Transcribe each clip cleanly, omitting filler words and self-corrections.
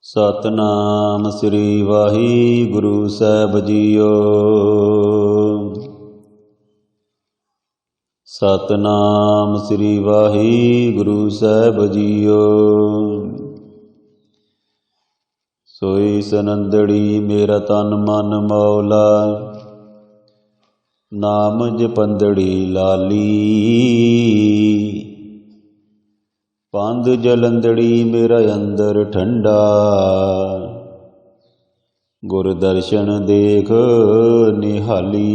ਸਤਨਾਮ ਸ੍ਰੀ ਵਾਹਿਗੁਰੂ ਸਾਹਿਬ JIO. Satnam ਸ੍ਰੀ ਵਾਹਿਗੁਰੂ ਸਾਹਿਬ JIO. ਸੋਈ ਸਨੰਦੜੀ ਮੇਰਾ ਤਨ ਮਨ ਮੌਲਾ, ਨਾਮ ਜਪੰਦੜੀ ਲਾਲੀ। ਪੰਧ ਜਲੰਦੜੀ ਮੇਰਾ ਅੰਦਰ ਠੰਡਾ, ਗੁਰ ਦਰਸ਼ਨ ਦੇਖ ਨਿਹਾਲੀ।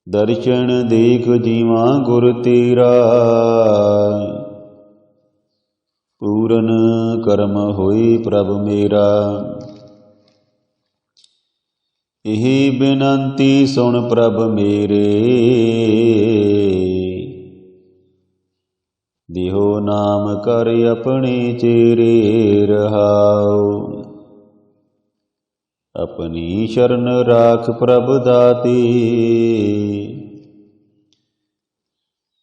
ਦਰਸ਼ਨ ਦੇਖ ਜੀਵਾਂ ਗੁਰ ਤੇਰਾ, ਪੂਰਨ ਕਰਮ ਹੋਈ ਪ੍ਰਭ ਮੇਰਾ। ਇਹ ਬੇਨੰਤੀ ਸੁਣ ਪ੍ਰਭ ਮੇਰੇ, ਦਿਹੋ ਨਾਮ ਕਰ ਆਪਣੇ ਚੇਰੇ ਰਹਾਉ। ਆਪਣੀ ਸ਼ਰਨ ਰਾਖ ਪ੍ਰਭ ਦਾਤੇ,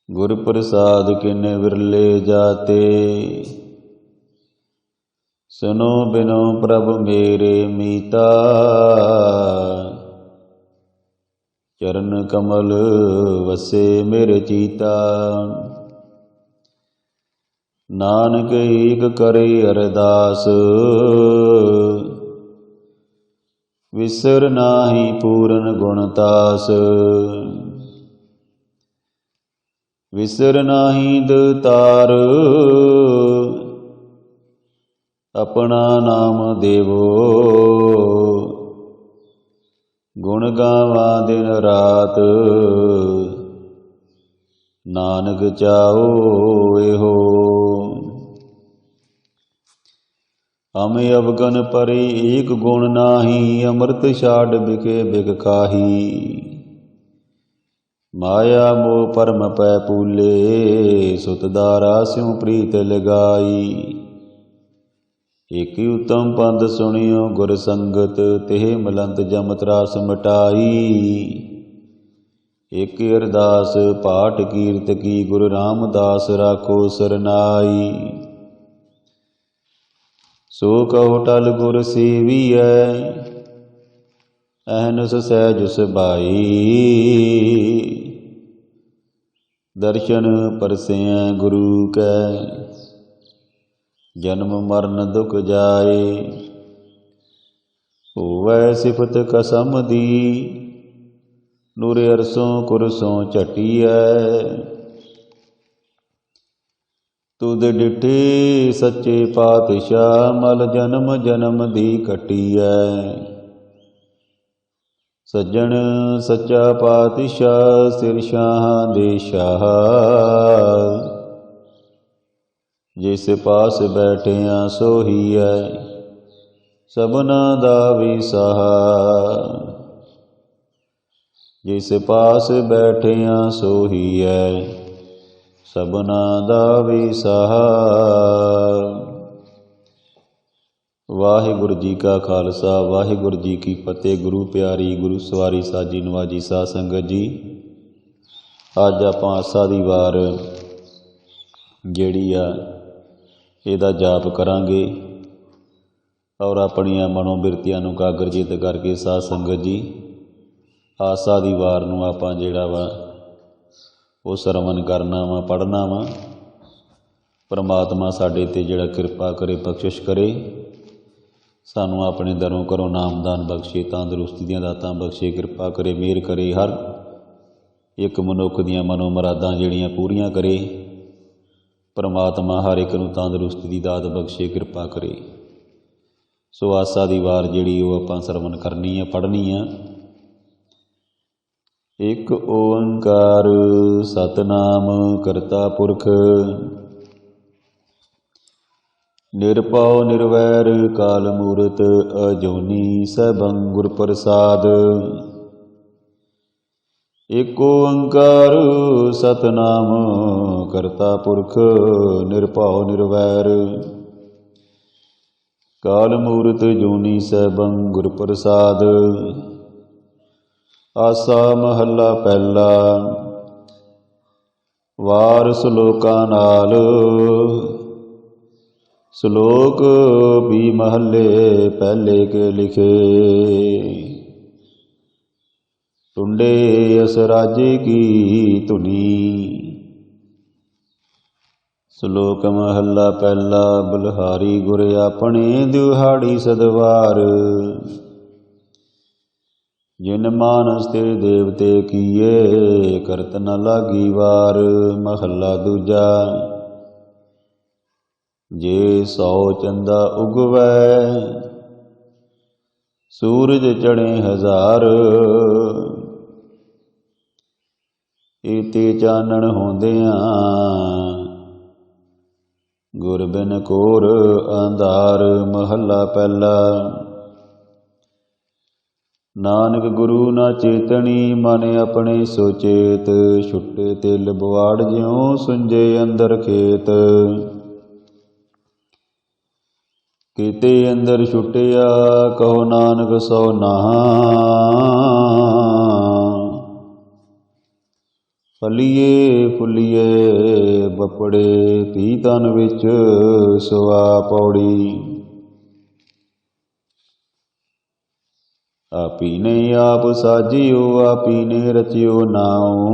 ਗੁਰ ਪ੍ਰਸਾਦ ਕਿਨ ਵਿਰਲੇ ਜਾਤੇ। ਸੁਨੋ ਬਿਨੋ ਪ੍ਰਭ ਮੇਰੇ ਮੀਤਾ, ਚਰਨ ਕਮਲ ਵਸੇ ਮੇਰੇ ਚੀਤਾ। ਨਾਨਕ ਏਕ ਕਰੇ ਅਰਦਾਸ, ਵਿਸਰ ਨਾਹੀ ਪੂਰਨ ਗੁਣ ਤਾਸ। ਵਿਸਰ ਨਾਹੀ ਦਾਤਾਰ, ਆਪਣਾ ਨਾਮ ਦੇਵੋ। ਗੁਣ ਗਾਵਾਂ ਦਿਨ ਰਾਤ, ਨਾਨਕ ਚਾਓ ਇਹੋ। ਹਮ ਅਵਗਨ ਪਰੇ ਏਕ ਗੁਣ ਨਾਹੀ, ਅੰਮ੍ਰਿਤ ਛਾੜ ਬਿਕੇ ਬਿਕ ਖਾਹੀ। ਮਾਇਆ ਮੋਹ ਪਰਮ ਪੈ ਪੂਲੇ, ਸੁਤ ਦਾਰਾ ਸਿਉ ਪ੍ਰੀਤ ਲਗਾਈ। ਏਕ ਉਤਮ ਪੰਧ ਸੁਣਿਓ ਗੁਰ ਸੰਗਤ, ਤਿਹ ਮਲੰਤ ਜਮ ਤਰਾਸ ਮਿਟਾਈ। ਏਕ ਅਰਦਾਸ ਪਾਠ ਕੀਰਤ ਕੀ, ਗੁਰੂ ਰਾਮਦਾਸ ਰਾਖੋ ਸਰਨਾਈ। ਸੋ ਕਹੋ ਟਲ ਗੁਰ ਸੇਵੀਐ, ਅਹਨਸ ਸਹਿਜ ਸੁਭਾਈ। ਦਰਸ਼ਨ ਪਰਸੈ ਗੁਰੂ ਕੈ, ਜਨਮ ਮਰਨ ਦੁਖ ਜਾਏ। ਹੋਵੈ ਸਿਫਤ ਕਸਮ ਦੀ, ਨੂਰ ਅਰਸੋਂ ਕੁਰਸੋਂ ਝਟੀਐ। ਤੁਧ ਡਿਠੇ ਸੱਚੇ ਪਾਤਸ਼ਾਹ, ਮਲ ਜਨਮ ਜਨਮ ਦੀ ਕੱਟੀਐ। ਸੱਜਣ ਸੱਚਾ ਪਾਤਸ਼ਾਹ, ਸਿਰ ਸ਼ਾਹਾਂ ਦੇ ਸ਼ਾਹ। ਜਿਸ ਪਾਸ ਬੈਠਿਆ ਸੋਹੀਐ, ਸਭਨਾ ਦਾ ਵੀ ਸਹਾ। ਜਿਸ ਪਾਸ ਬੈਠਿਆ ਸੋਹੀਐ, ਸਭਨਾ ਦਾ ਵੀ ਸਹਾ। ਵਾਹਿਗੁਰੂ ਜੀ ਕਾ ਖਾਲਸਾ, ਵਾਹਿਗੁਰੂ ਜੀ ਕੀ ਫਤਿਹ। ਗੁਰੂ ਪਿਆਰੀ ਗੁਰੂ ਸਵਾਰੀ ਸਾਜੀ ਨਵਾਜੀ ਸਾਧ ਸੰਗਤ ਜੀ, ਅੱਜ ਆਪਾਂ ਆਸਾ ਦੀ ਵਾਰ ਜਿਹੜੀ ਆ ਇਹਦਾ ਜਾਪ ਕਰਾਂਗੇ ਔਰ ਆਪਣੀਆਂ ਮਨੋਬਿਰਤੀਆਂ ਨੂੰ ਕਾਗਰਜਿਤ ਕਰਕੇ ਸਾਧ ਸੰਗਤ ਜੀ, ਆਸਾ ਦੀ ਵਾਰ ਨੂੰ ਆਪਾਂ ਜਿਹੜਾ ਵਾ ਉਹ ਸਰਵਣ ਕਰਨਾ ਵਾ, ਪੜ੍ਹਨਾ ਵਾ। ਪਰਮਾਤਮਾ ਸਾਡੇ 'ਤੇ ਜਿਹੜਾ ਕਿਰਪਾ ਕਰੇ, ਬਖਸ਼ਿਸ਼ ਕਰੇ, ਸਾਨੂੰ ਆਪਣੇ ਦਰੋਂ ਘਰੋਂ ਨਾਮਦਾਨ ਬਖਸ਼ੇ, ਤੰਦਰੁਸਤੀ ਦੀਆਂ ਦਾਤਾਂ ਬਖਸ਼ੇ, ਕਿਰਪਾ ਕਰੇ, ਮਿਹਰ ਕਰੇ। ਹਰ ਇੱਕ ਮਨੁੱਖ ਦੀਆਂ ਮਨੋ ਮੁਰਾਦਾਂ ਜਿਹੜੀਆਂ ਪੂਰੀਆਂ ਕਰੇ। ਪਰਮਾਤਮਾ ਹਰ ਇੱਕ ਨੂੰ ਤੰਦਰੁਸਤੀ ਦੀ ਦਾਤ ਬਖਸ਼ੇ, ਕਿਰਪਾ ਕਰੇ। ਸੋ ਆਸਾ ਦੀ ਵਾਰ ਜਿਹੜੀ ਉਹ ਆਪਾਂ ਸਰਵਣ ਕਰਨੀ ਆ, ਪੜ੍ਹਨੀ ਆ। ਇੱਕ ਓੰਕਾਰ ਸਤਿਨਾਮ ਕਰਤਾ ਪੁਰਖ, ਨਿਰਭਉ ਨਿਰਵੈਰ ਕਾਲ ਮੂਰਤ, ਅਜੂਨੀ ਸੈਭੰ ਗੁਰ ਪ੍ਰਸਾਦ। ਇੱਕ ਓੰਕਾਰ ਸਤਿਨਾਮ ਕਰਤਾ ਪੁਰਖ, ਨਿਰਭਉ ਨਿਰਵੈਰ ਕਾਲ ਮੂਰਤ, ਜੂਨੀ ਸੈਭੰ ਗੁਰ ਪ੍ਰਸਾਦ। ਆਸਾ ਮਹੱਲਾ ਪਹਿਲਾ। ਵਾਰ ਸਲੋਕਾਂ ਨਾਲ श्लोक भी महले पहले के लिखे। टुंडे यस राजे की धुनी। श्लोक महला पहला बलहारी गुर अपने दुहाड़ी सदवार। जिन मानस ते देवते किए करत न लागी वार। महला दूजा जे 100 चंदा उगवै सूरज चढ़े 1000। इते चानण होंदियां गुर बिन कोर अंधार। महला पहला नानक गुरु ना चेतनी मन अपने सोचेत। छुट्टे तिल बवाड़ ज्यों सुंजे अंदर खेत। ਕੀਤੇ ਅੰਦਰ ਛੁੱਟਿਆ ਕਹੋ ਨਾਨਕ ਸੋ ਨਾਹ। ਫਲੀਏ ਫੁੱਲੀਏ ਬੱਪੜੇ ਧੀ ਤਨ ਵਿੱਚ ਸੁਆ ਪੌੜੀ। ਆਪੀ ਨੇ ਆਪ ਸਾਜਿਓ ਆਪੀ ਨੇ ਰਚਿਓ ਨਾਉ।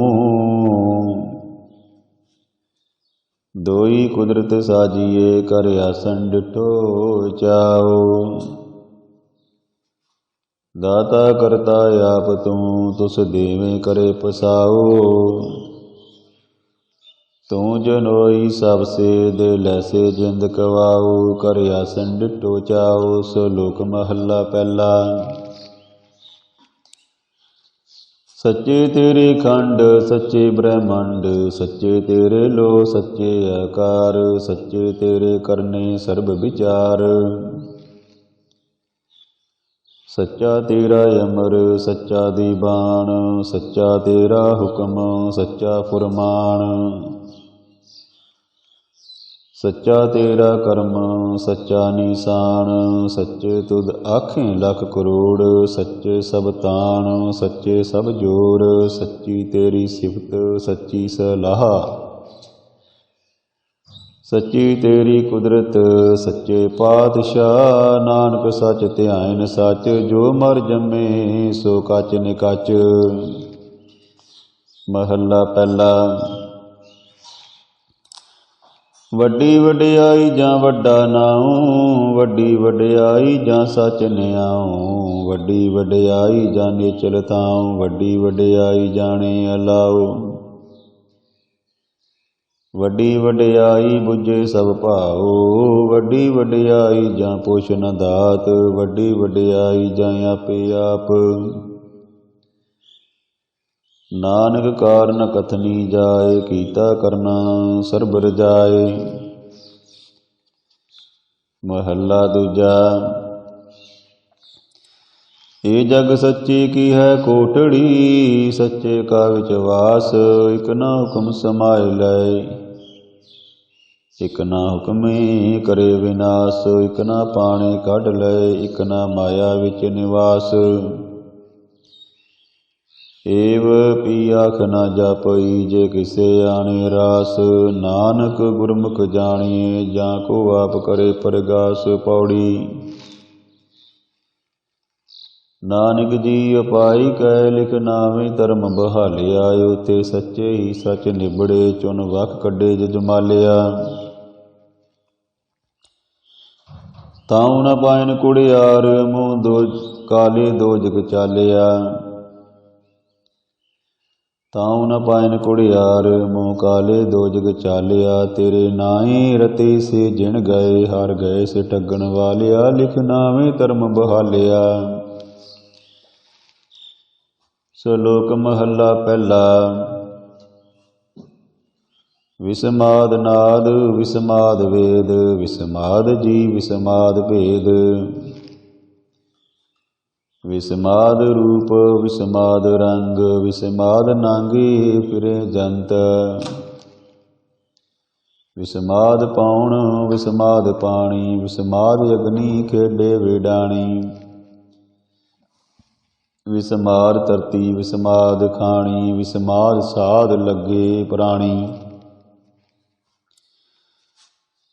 दोई कुदरत साजिए कर आसन डिठो चाओ। दाता करता आप तू तुस देवें करे पसाओ। तू जनोई सबसे दे लैसे जिंद कवाओ। कर आसन डिठो चाओ। श्लोक महला पहला सच्चे तेरे खंड सच्चे ब्रह्मंड। सच्चे तेरे लो सच्चे आकार। सच्चे तेरे करने सर्ब विचार। सच्चा तेरा अमर सच्चा दीवान। सच्चा तेरा हुक्म सच्चा फुरमान। सच्चा तेरा कर्म सच्चा निशान। सच्चे तुद आखें लख करोड़। सच्चे सब तान सच्चे सब जोर। सच्ची तेरी सिफत सच्ची सलाह। सच्ची तेरी कुदरत सच्चे पातशाह। नानक सच ध्यान सच जो मर जमे सो कच निकच। महला पहला ਵੱਡੀ ਵਡਿਆਈ ਜਾਂ ਵੱਡਾ ਨਾਉ। ਵੱਡੀ ਵਡਿਆਈ ਜਾਂ ਸੱਚ ਨਿਆਉ। ਵੱਡੀ ਵਡਿਆਈ ਜਾਂ ਨਿਚਲ ਥਾਉ। ਵੱਡੀ ਵਡਿਆਈ ਜਾਣੇ ਅਲਾਉ। ਵੱਡੀ ਵਡਿਆਈ ਬੁੱਝੇ ਸਭ ਭਾਉ। ਵੱਡੀ ਵਡਿਆਈ ਜਾਂ ਪੁੱਛ ਨ ਦਾਤ। ਵੱਡੀ ਵਡਿਆਈ ਜਾਂ ਆਪੇ ਆਪ। नानक कारण कथनी जाए कीता करना सर्ब रजाए। महला दूजा ये जग सच्चे की है कोटड़ी। सच्चे का विचवास इक ना हुक्म समाए लय। इक ना हुक्मे करे विनाश। इक ना पाने कढ लय। इक ना माया विच निवास। एव पी आख न जापई जे किसे आने रास। नानक गुरमुख जानिए जा को आप करे परगास। पौड़ी नानक जी अपाई कै लिख नावे धर्म बहालिया। उते सच्चे ही सच निबड़े चुन वख कड्डे जजमालिया। ताऊ न पायन कुड़ियार मूँह दो काले दो जग चालिया। ताऊ न पायन कुड़ियार मूँह काले दो जग चालिया। तेरे नाए रते से जिण गए हार गए से ठगन वालिया। लिख नावे धर्म बहालिया। श्लोक महला पहला विस्माद नाद विस्माद वेद। विस्माद जी विस्माद भेद। विस्माद रूप विस्माद रंग। विस्माद नांगे फिरे जंत। विस्माद पाउण विस्माद पाणी। विस्माद अग्नि खेडे वेडाणी। विस्माद धरती विस्माद खाणी। विस्माद साध लगे प्राणी।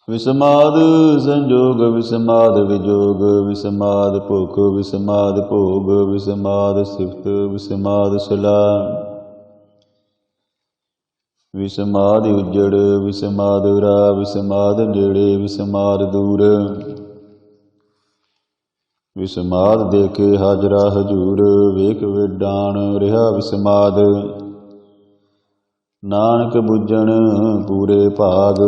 विसमाद संजोग विसमाद विजोग विसमाद भुख विसमाद भोग विसमाद सिफत विसमाद सला विसमाद उजड़ विसमाद उरा विसमाद नेड़े विसमाद दूर विसमाद देखे हाजरा हजूर वेख विडाण रिहा विसमाद नानक बुझण पूरे भाग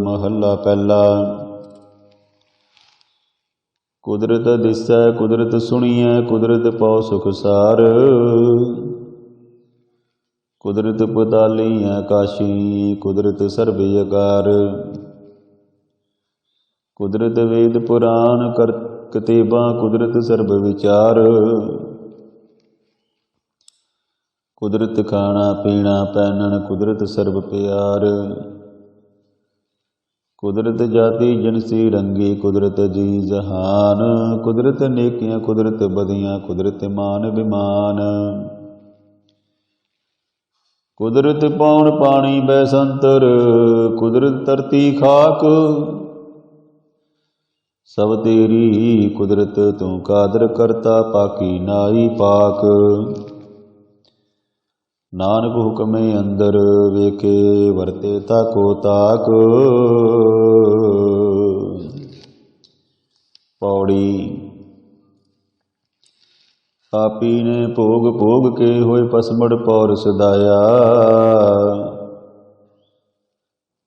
महला पहला। कुदरत दिसै कुदरत सुनिए कुदरत पौ सुख सार कुदरत पताली आकाशी कुदरत सर्ब अकार कुदरत वेद पुराण कर कतेबा कुदरत सर्ब विचार कुदरत खाना पीना पहनन कुदरत सर्ब प्यार कुदरत जाति जिनसी रंगी कुदरत जी जहान कुदरत नेकियां कुदरत बदियां कुदरत मान बिमान कुदरत पौन पानी बैसंतर कुदरत धरती खाक सब तेरी कुदरत तू कादर करता पाकी नाई पाक नानक हुक्मे अंदर वेखे वरते ताको ताक। पौड़ी आपी ने भोग भोग के होए पसमड़ पौर सदाया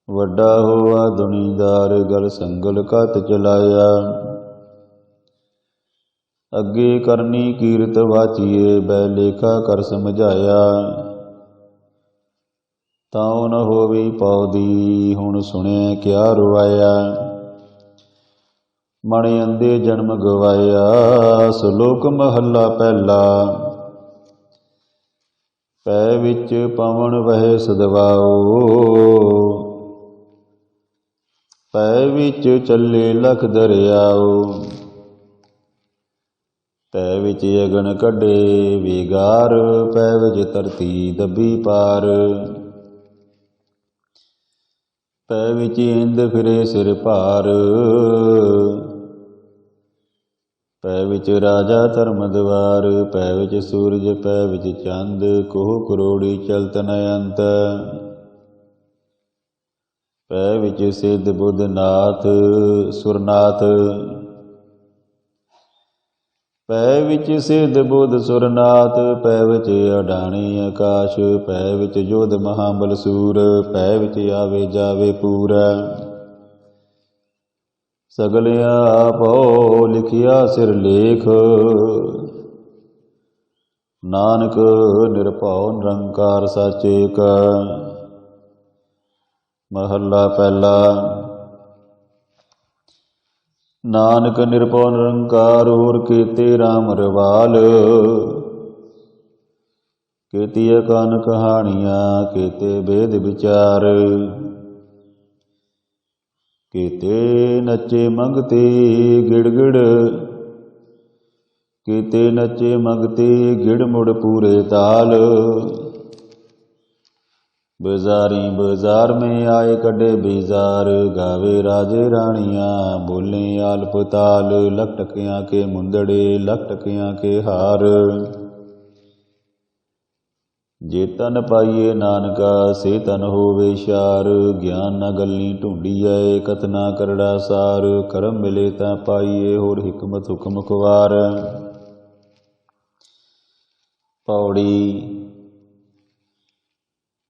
वड्डा होआ दुनीदार गल संगल कत चलाया अगे करनी कीरत वाचिए बै लेखा कर समझाया ताओ न होवी पौदी हुण सुने क्या रुआया मण अंधे जन्म गवाया सलोक महला पहला। पै विच पवन वह सदवाओ पै विच चले लख दरियाओ पै विच अगन कढे विगार पै विच धरती दबी पार पै विच इंद फिरे सिर भार पै विच राजा धर्म द्वार पै विच सूरज पै विच चंद कोह करोड़ी चलत न अंत पै विच सिद्ध बुद्ध नाथ सुरनाथ पै विच सिद्ध बुद्ध सुरनाथ पै विच अडाणी आकाश पै विच जोध महाबल सूर पै विच आवे जावे पूरा सगल आपो लिखिया सिर लेख नानक निरभौ निरंकार साचे का। महला पहला। नानक निरभौ निरंकार और केते राम रवाल केती अकान कहानियाँ केते वेद विचार केते नचे मंगते गिड़ केते नचे मंगते गिड़ मुड़ पूरे ताल बाजारी बाजार में आए कड़े बीजार गावे राजे रानियाँ बोले आलप ताल लख टकियाँ के मुंदड़े लख टकियाँ के हार जे तन पाइए नानका से तन होवे शार ज्ञान न गली ढूंढीए कतना करड़ा सार करम मिले ता पाइए होर हिकमत हुक्म खुवार। पौड़ी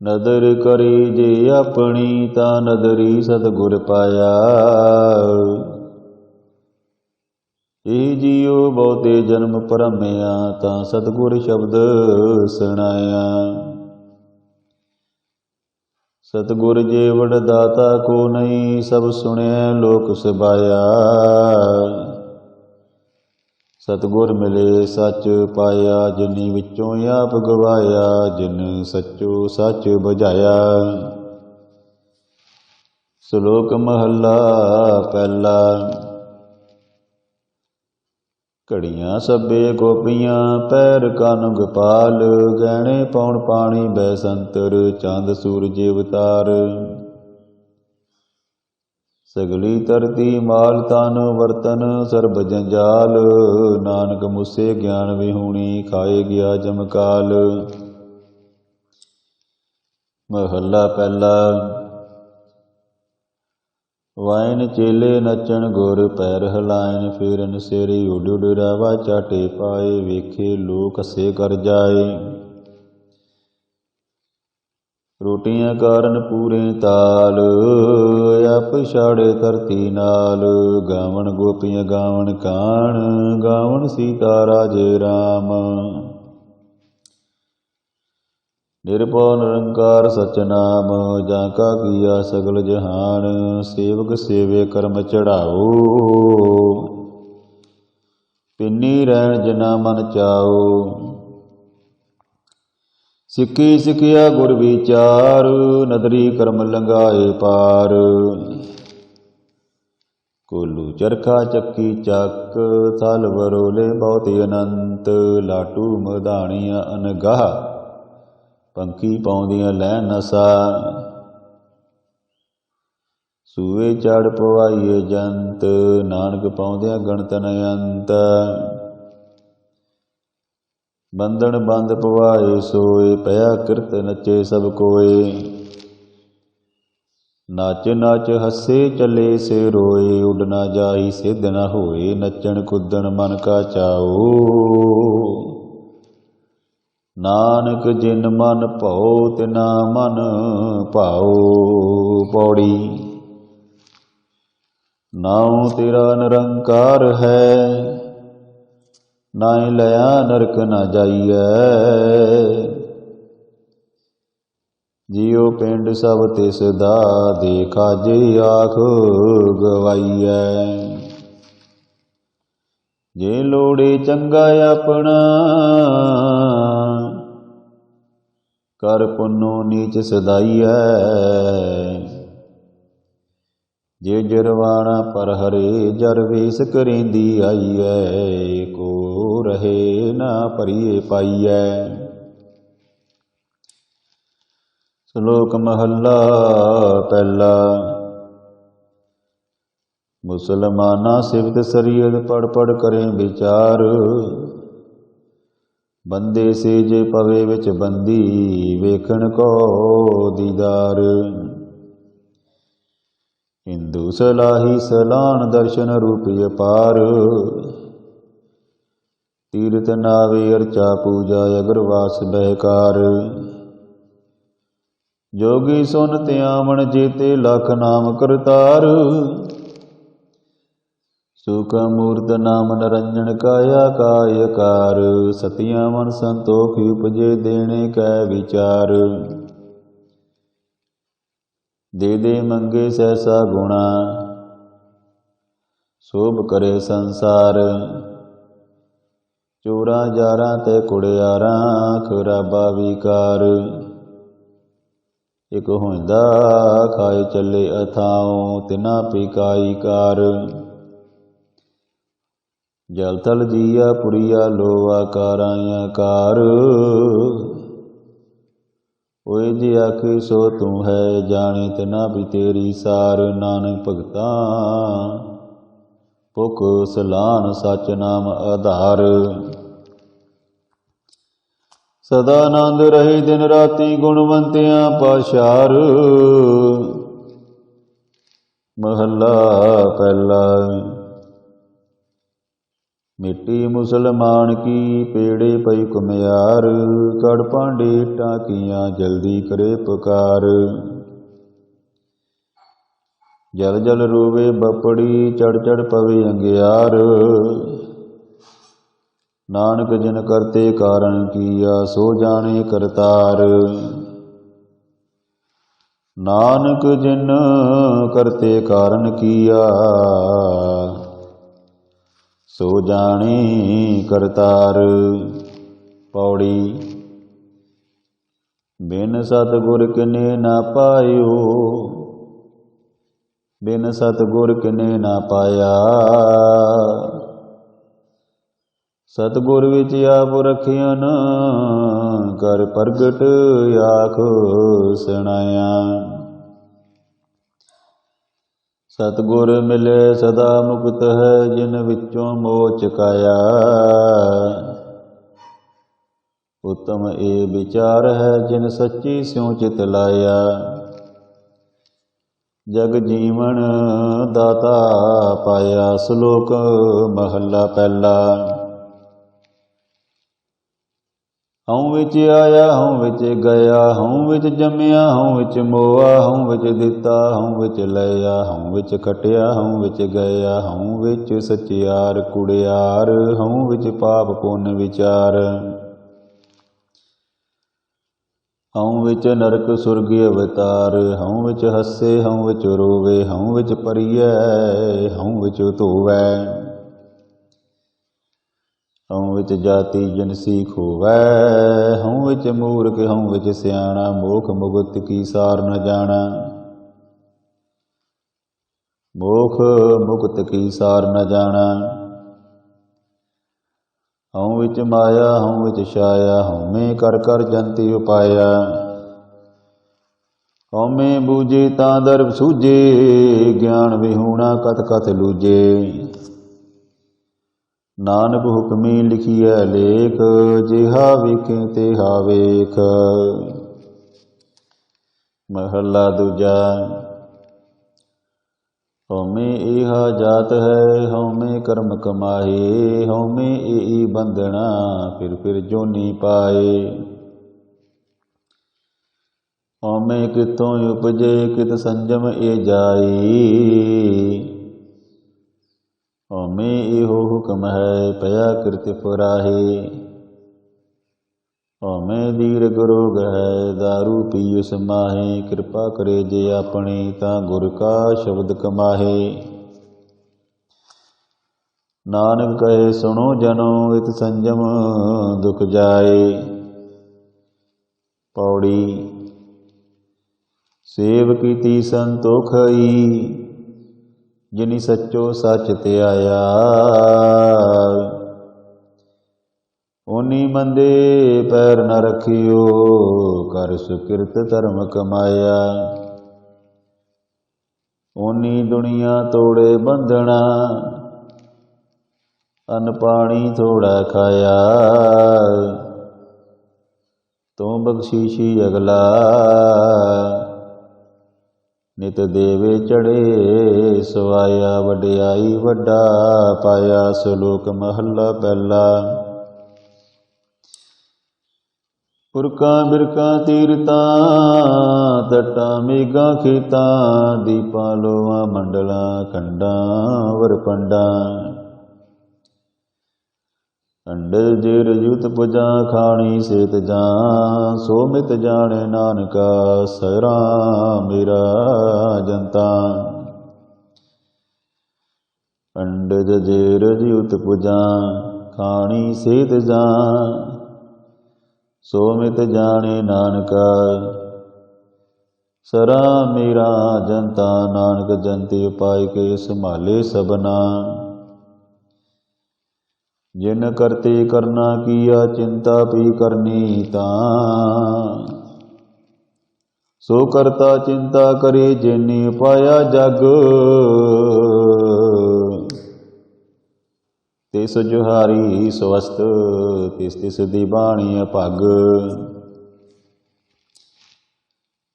नदर करी जे अपनी ता नदरी सतगुर पाया ए जियो बहुते जन्म भरमिया ता सतगुर शब्द सुनाया सतगुर जे वडदाता को नहीं सब सुने लोक सबाया सतगुर मिले सच पाया जिनी विचों आप गवाया जिन सचो सच बुझाया। श्लोक महला पहला। घड़ियाँ सब्बे गोपियाँ पैर कान गोपाल गहने पौन पानी बैसंतर चांद सूरज अवतार सगली धरती माल तन वर्तन सर्ब जंजाल। नानक मुसे ज्ञान विहूणी खाए गया जमकाल। महला पहला। वाइन चेले नचन गुर पैर हलायन फेरन सिर उड उड रावा चाटे पाए वेखे लोक हसे कर जाए। रोटियां कारण पूरे ताल आप छाड़े धरती नाल। गावण गोपियां गावण कान गावण सीता राजे राम। निर्भौ निरंकार सचनाम जाका किया सगल जहान। सेवक सेवे कर्म चढ़ाओ पिन्नी रैन जना मन चाओ। सिक्खी सिखिया गुर विचार नदरी कर्म लंघाए पार। कोलू चरखा चक्की चक थल वरोले बहुत अनंत। लाटू मधाणियां अनगाह पंखी पाउंदियां लैन नसा। सूए चढ़ पवाइए जंत नानक पाउंदियां गणत अनंत। बंधन बंद पवाए सोए पया किरत नचे सब कोय। नाच नाच हसे चले से रोए उड ना जाई सिद्ध न होए। नचन कुदन मन का चाओ नानक जिन मन भौ तिना मन भाओ। पौड़ी। नाउ तेरा निरंकार है नाई लया नरक न जाइए। जियो पिंड सब तिस दा देखा जे आख गवाइए। जे लोड़े चंगा अपना कर पुन्नो नीच सदाइए। जे जरवाना पर हरे जर वेस करेंदी आईए। को रहे ना परिए पाइए। श्लोक महला पहला। मुसलमाना सिफत शरीयत पढ़ पढ़ करें विचार। बंदे से जे पवे विच बंदी वेखण को दीदार। हिंदू सलाही सलान दर्शन रूप अपार। तीर्थ नावे अर्चा पूजा अगरवास बहकार। जोगी सुन त्यावण जेते लख नाम करतार। सुख मूर्त नाम नरंजन काया कायकार। सतिया मन संतोख उपजे देने कै विचार। दे दे मंगे सहसा गुणा शोभ करे संसार। चोरा जारा ते कुड़ियारा खराबा विकार। एक होंदा खाए चले अथाओ तिना पिकाई कार। जल थल जिया पुरिया लोआ काराया कार। ओए जे आखे सो तू है जाने तना भी तेरी सार। नानक भगता भुख सलान सच नाम आधार। सदानंद रहे दिन राति गुणवंतियां पाशार। महला पहला। मिट्टी मुसलमान की पेड़े पई कुम्यार। कड़ पांडे टाकियां जल्दी करे पुकार। जल जल रोवे बपड़ी चढ़ चढ़ पवे अंगियार। नानक जिन करते कारण किया सो जाने करतार। नानक जिन करते कारण किया सो जाने करतार। पौड़ी। बिन सतगुर किने ना पायो बिन सतगुर किने ना पाया। सतगुर विच आप रखियन कर प्रगट आख सुनाया। सतगुर मिले सदा मुक्त है, जिन विचों मोह चुकाया। उत्तम ए विचार है, जिन सच्ची स्यों चित लाया। जग जीवन दाता पाया, श्लोक महला पहला। हूँ विच आया हूँ विच गया, हूँ विच जम्मिया हूँ विच मोआ, हूँ विच दिता हूँ विच लया, हूँ विच खटिया हूँ विच गया, हूँ विच सचियार कुड़ियार, हूँ विच पाप पुण्य विचार। हूँ विच नरक सुरग अवतार, हूँ विच हसे हूँ विच रोवे, हूँ विच परियै हूँ विच धोवै। हूँ विच जाति जिनसी खोवै, हूँ विच मूर्ख हूँ विच सियाणा, मोख मुगत की सार न जाना। मोख मुगत की सार न जाना। हूँ विच माया हूँ विच छाया, हऊँ कर कर जंती उपाया। हऊँ बूझे तां दर्ब सूझे, ज्ञान विहूणा कथ कथ लूझे। नानक हुक्मी लिखिए लेख, जिहा वेखें तिहा वेख। महला दूजा। हऊँ इहा जात है हऊँ कर्म कमाए, हऊँ ए बंधना फिर जोनी पाए। हऊँ कितों उपजे कित संजम ए जाई, हऊँ एहो हुक्म है पया कृत फुराहे। हऊँ दीर्घ रोग है दारू पीओ समाहे, कृपा करे जे अपने ता गुर का शब्द कमाहे। नानक कहे सुनो जनो इत संजम दुख जाए। पौड़ी। सेव कीती संतोखई, जिनी सच्चो सच त्याया। ओनी मंदे पैर न रखियो, कर सुकृत धर्म कमाया। ओनी दुनिया तोड़े बंधना, अन्न पानी थोड़ा खाया। तू बख्शीशी अगला, नित देवे चढ़े सवाया। वड्याई वड्डा पाया, श्लोक महला पहला। पुरकां बिरकां तीरतां, तटां मेघां खेतां, दीपां लोआं मंडलां, खंडां वरपंडां। अंडल जेर युत पुजां, खाणी सेत जां, सो मित जाने नानका, सरा मेरा जंता। अंडज जेर युत पुजां, खाणी सेत जां, सो मित जाने नानका, सरा मेरा जंता। नानक जंती उपाय के संभाले सबना, जिन करते करना किया चिंता पी करनी तां। सो करता चिंता करे जिनी पाया जग, तिस जुहारी स्वस्थ तिस तिस दी बाणी पग।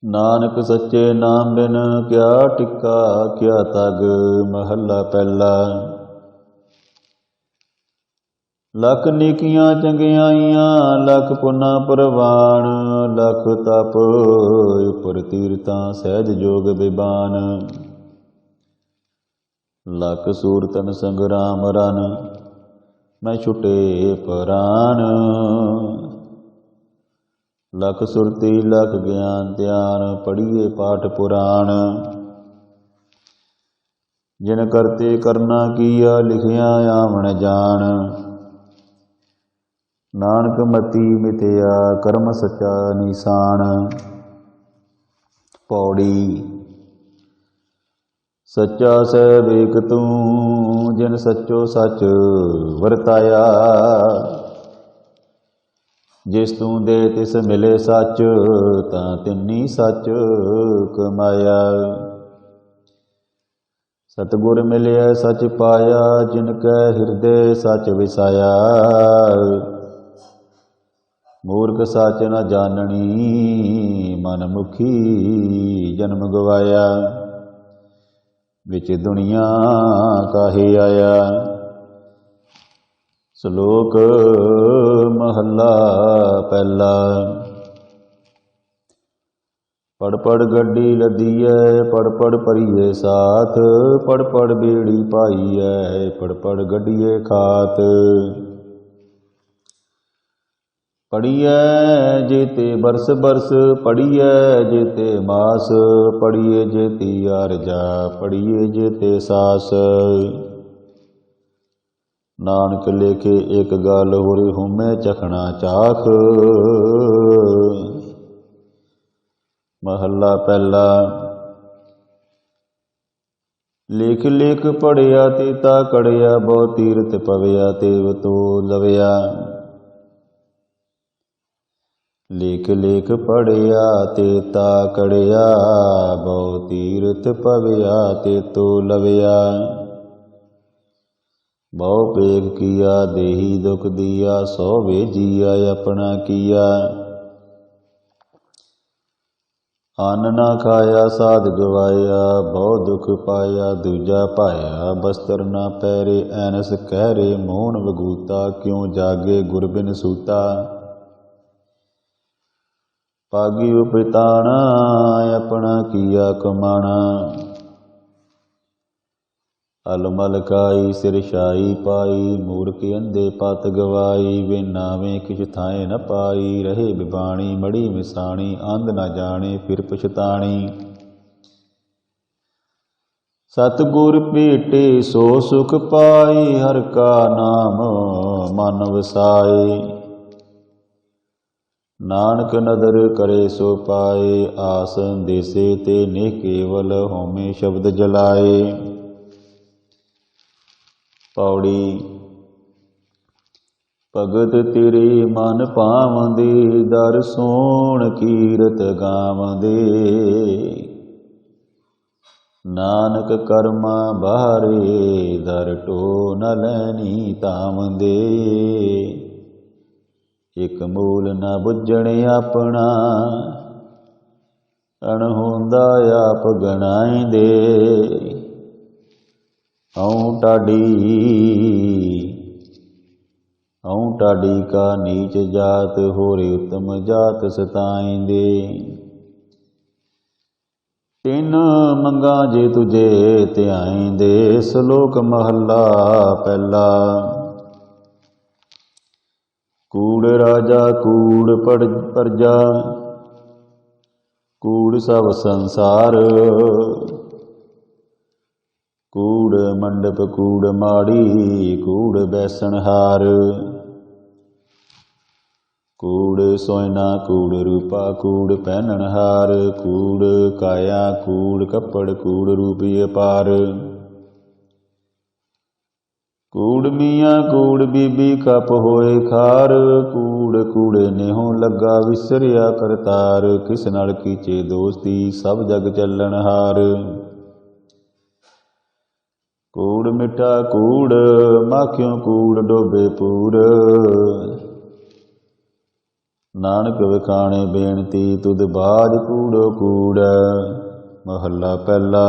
नानक सच्चे नाम बिन क्या टिक्का क्या तग। महला पहला। लख नेकियां चंगियाइयां लख पुना परवान, लख तप उपर तीरतां सहज जोग बिबान। लख सूरतन संग्राम रन, मैं छुटे परान। लख सुरती लख ज्ञान ध्यान, पढ़िए पाठ पुराण। जिन करते करना किया लिखिया आमन जान। नानक मति मिथया कर्म सचा निशान। पौड़ी। सच्चा सैब एक तू, जिन सच्चो सच वरताया। जिस तू दे तिस मिले सच, तां तिन्नी सच कमाया। सतगुर मिलिया सच पाया, जिनकै हृदय सच विसाया। मूर्ख सच न जाननी, मन मुखी जन्म गवाया। विच दुनिया काहे आया। श्लोक महला पहला। पढ़ पढ़ गड्डी लदीऐ, पढ़ पढ़ परिए साथ, पढ़ पढ़ बेड़ी पाईऐ, पढ़ पढ़ गड्डीए खात। पढ़िए जेते बरस बरस, पढ़िए जेते मास, पढ़िए जेती आरजा, पढ़िए जेते सास। नानक लेखे एक गल होरे हुमै चखना चाख। महला पहला। लेख लेख पढ़िया तेता कड़िया, बहु तीरथ पविया तेव तो लविया। लेख लेख पढ़िया तेता कड़िया, बहु तीरथ पविया ते तो लविया। बहु पेग किया देही दुख दिया, सौ भेजिया अपना किया। अन्न ना खाया साध गवाया, बहु दुख पाया दूजा पाया। बस्तर ना पैरे ऐनस कहरे, मोहन वगूता क्यों जागे गुर बिन सूता। पागी उपताना अपना किया कमाना, अलमल काई सिर शाई पाई। मूर्ख अंधे पत गवाई, वे नावें किछ थाए न पाई। रहे बिबाणी मड़ी मिसाणी, अंध न जाने फिर पछताणी। सतगुर भेटे सो सुख पाई, हर का नाम मन वसाए। नानक नदर करे सो पाए, आस देसे ते ने केवल होमे शब्द जलाए। पौड़ी। भगत तेरे मन पावंदे, दर सोण कीरत गावंदे। नानक कर्मा बाहरे, दर टो न लैनी तावंदे। एक मूल न बुझणे अपना, अणहोंदा आप गणाइंदे। हऊँ टाडी का नीच जात, होरे उत्तम जात सताइंदे। तिन मंगा जे तुझे ध्याइंदे। श्लोक महला पहला। कूड़ राजा कूड़ प्रजा, कूड़ सब संसार। कूड़ मंडप कूड़ माड़ी, कूड़ बैसणहार। कूड़ सोयना कूड़ रूपा, कूड़ पहनणहार। कूड़ काया कूड़ कपड़, कूड़ रूपी अपार। कूड़ मियाँ कूड़ बीबी खप होए खार। कूड़ कूड़े नेहों लगा विसरिया करतार। किस नाल कीचे दोस्ती, सब जग चलणहार। कूड़ मिठा कूड़, माखियों कूड़ डोबे पूर। नानक विखाणे बेनती, तुद बाज कूड़ो कूड़। महला पहला।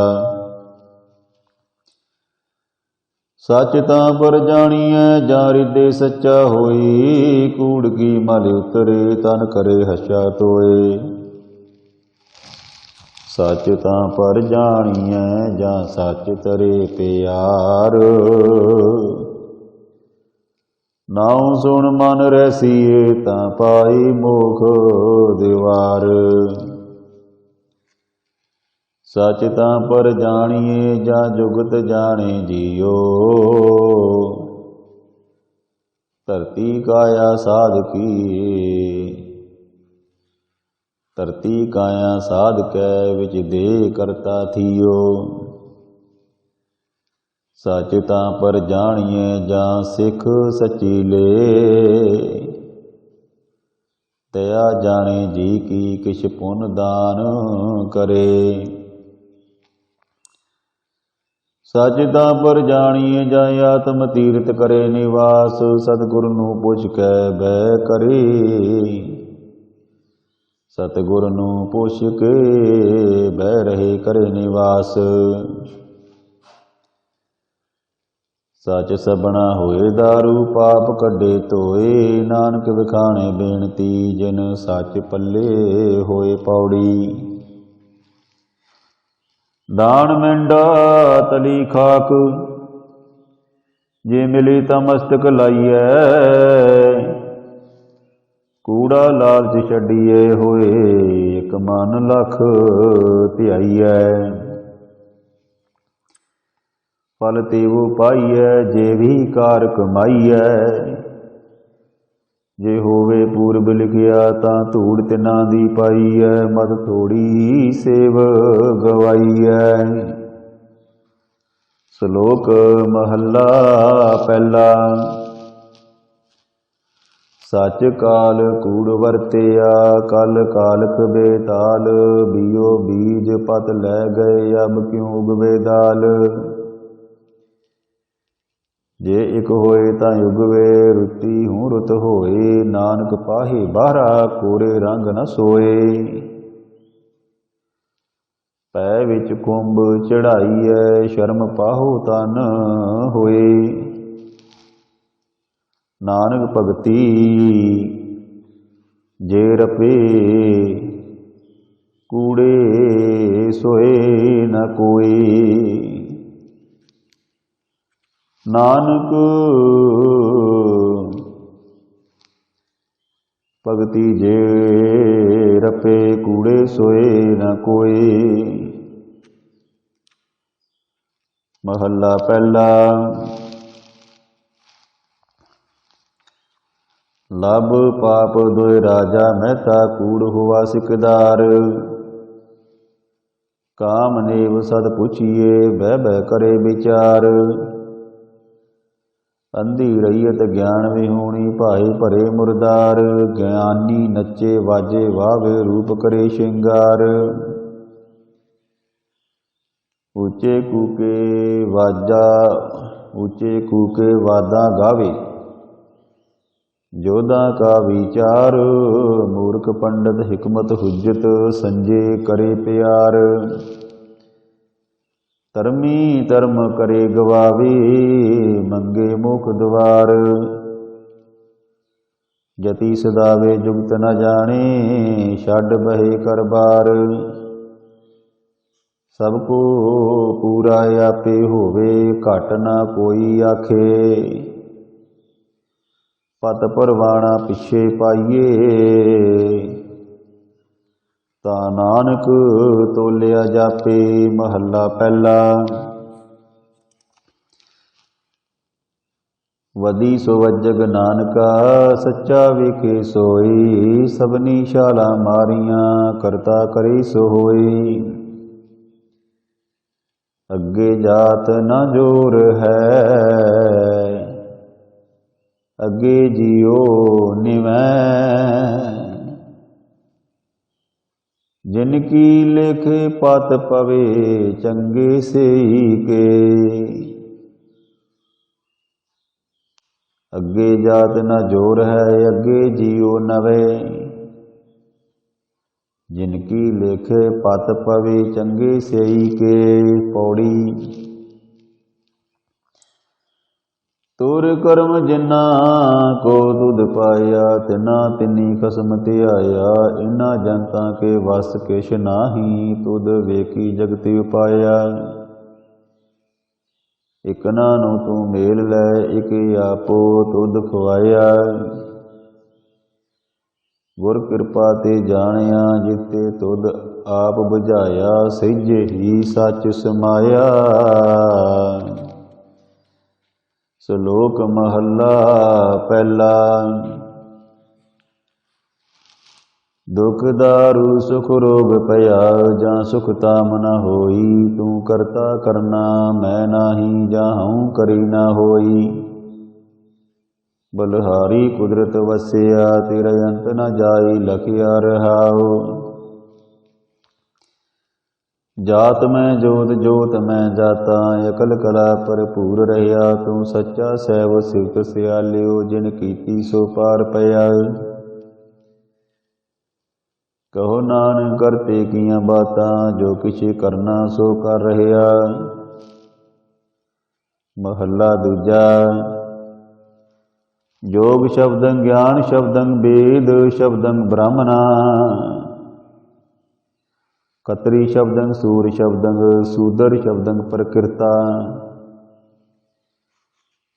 सच तां पर जानिए, जां हृदय सच्चा होई। कूड़ की मल उतरे, तन करे हर्षा तोए। सच तां पर जानिए, जां सच तरे प्यार। नाउँ सुन मन रसिए, तां पाई मोख दिवार। सच तां पर जानिए, जां जुगत जाने जियो। धरती काया साध की, धरती काया साध कै, विच दे करता थियो। सच तां पर जानिए, जां सिख सची ले। दया जाने जी की, किछ पुन दान करे। सच तां पर जानिए जाय आत्म तीरथ करे निवास। सतगुर नूं पुछ कै बह करे, सतगुर नूं पुछ के बह रहे करे निवास। सच सबना होए दारू पाप कड्डे धोए। नानक विखाणे बेनती जिन सच पल्ले होए पौड़ी। दान मेंढा तली खाक जे मिली तां मस्तक लाइए। कूड़ा लालच छड्डिए होए एक मन लख ध्याइए। फल तेवो पाइए जे भी कार कमाइए। जे होवे पूरब लिखिया तां धूड़ तिन्हां दी पाइए। मत थोड़ी सेव गवाइए। श्लोक महला पहला। सच काल कूड़ वरतिया कल कालक बेताल। बियो बीज पत लै गए अब क्यों उगवे दाल। जे एक होए तां उगवे रुति हूँ रुत होए। नानक पाहे बाहरा कोरे रंग न सोए। पै विच कुंभ चढ़ाइए शर्म पाहो तन होए। नानक भगति जे रपे कूड़े सोए न कोई। नानक भगति जे रपे कूड़े सोए न कोई। महला पहला। लभ पाप दोय राजा महता कूड़ हुआ सिकदार। काम नेव सद पुछिए बह बह करे विचार। अंधी रैयत ज्ञान विहूणी भाई भरे मुरदार। ज्ञानी नच्चे वाजे वावे रूप करे श्रृंगार। ऊंचे कूके वादा गावे जोधा का विचार। मूर्ख पंडित हिकमत हुज्जत संजे करे प्यार। धर्मी धर्म करे गवावे मंगे मुख द्वार। जति सदावे जुगत न जाने छड्ड बहे कर बार। सबको पूरा आपे होवे घट न कोई आखे। पत परवाना पिछे पाइए ता नानक तोलिया जापे। महला पहला। वदी सो वजग नानका सच्चा वेखे सोई। सबनी शाला मारियां करता करे सो होई। अगे जात न जोर है अगे जियो निवै। जिनकी लेखे पत पवे चंगे से के। अगे जात न जोर है अगे जियो नवे। जिनकी लेखे पत पवे चंगे से के। पौड़ी। तुर कर्म जिन्ना को दुध पाया तिना तिनी खसम ध्याया। इन्ना जनता के वस किश नाही तुद वेखी जगति उपाया। इक नानू तू मेल लै इक आपो तुद खुआया। गुर कृपा ते जानिया जिते तुद आप बुझाया। सहिजे ही सच समाया। श्लोक महला पहला। दुख दारू सुख रोग पया जां सुख ताम न होई। तू करता करना मैं नाही जाहूँ करी न होई। बलहारी कुदरत वसिया तेरा अंत न जाई लखिया रहाओ। जात मैं जोत जोत मैं जाता, अकल कला भरपूर रहिया। तू सच्चा सैव सिवत सियालियो, जिन कीती सो पार पया। कहो नानक करते किया बातां, जो किछ करना सो कर रहिया। महला दूजा। जोग शब्दं ज्ञान शब्दं वेद शब्दं ब्राह्मणा। कतरी शब्दं सूर शब्दं सूदर शब्दं प्रकृता।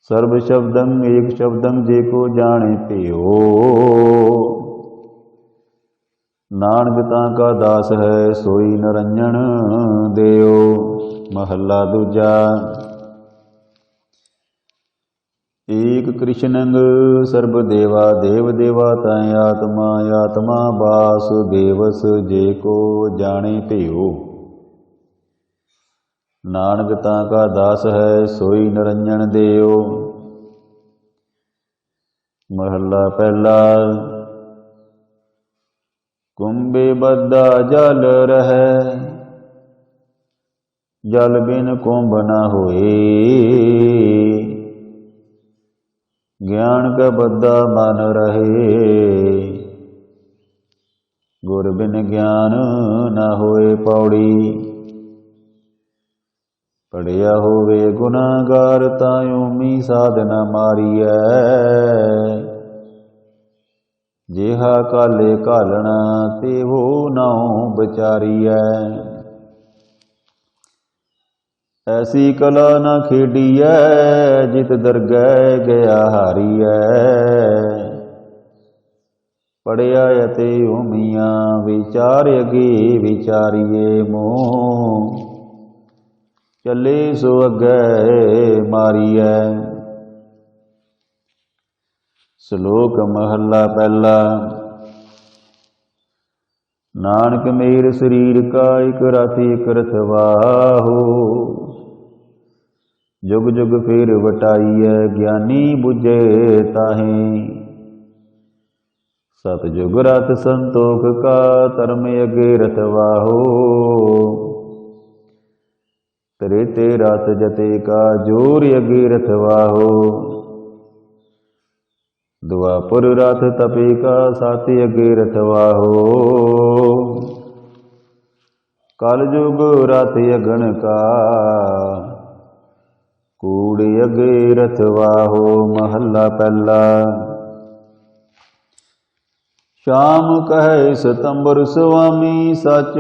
सर्व शब्दं एक शब्दं जेको जाने पियो। नानक ताका दास है सोई निरंजन देओ। महला दूजा। एक कृष्णंग सर्व देवा देव देवा तय आत्मा आत्मा बास देवस जेको जाने पियो। नानक ताका दास है सोई निरंजन देओ। महला पहला। कुंभे बद्दा जल रहे, जल बिन कुंभ न होए। ज्ञान का बद्दा मन रहे, गुर बिन ज्ञान न होए पौड़ी। पढ़िया होवे गुनागार, तायोमी साधना मारिया। जेहा काले कालना, तेहो नाउ बचारिया। ऐसी कला न खेडिया, जित दरगह गया हारिया। पढ़िया यते उमिया, विचार अगे विचारिए मोह। चले सो अगे मारिया। श्लोक महला पहला। नानक मेर शरीर का एक रथ एक रथवाहो। जुग जुग फेर वटाइय, ज्ञानी बुझे ताहे। सतजुग रथ संतोख का, धर्म अगे रथवाहो। त्रेते रथ जते का, जोर अगे रथवाहो। द्वापर रथ तपे का, साते अगे रथवाहो। कलयुग रथ अगन का, कूड़े अगे रथवाहो। महला पहला। श्याम कहे सतंबर स्वामी, सच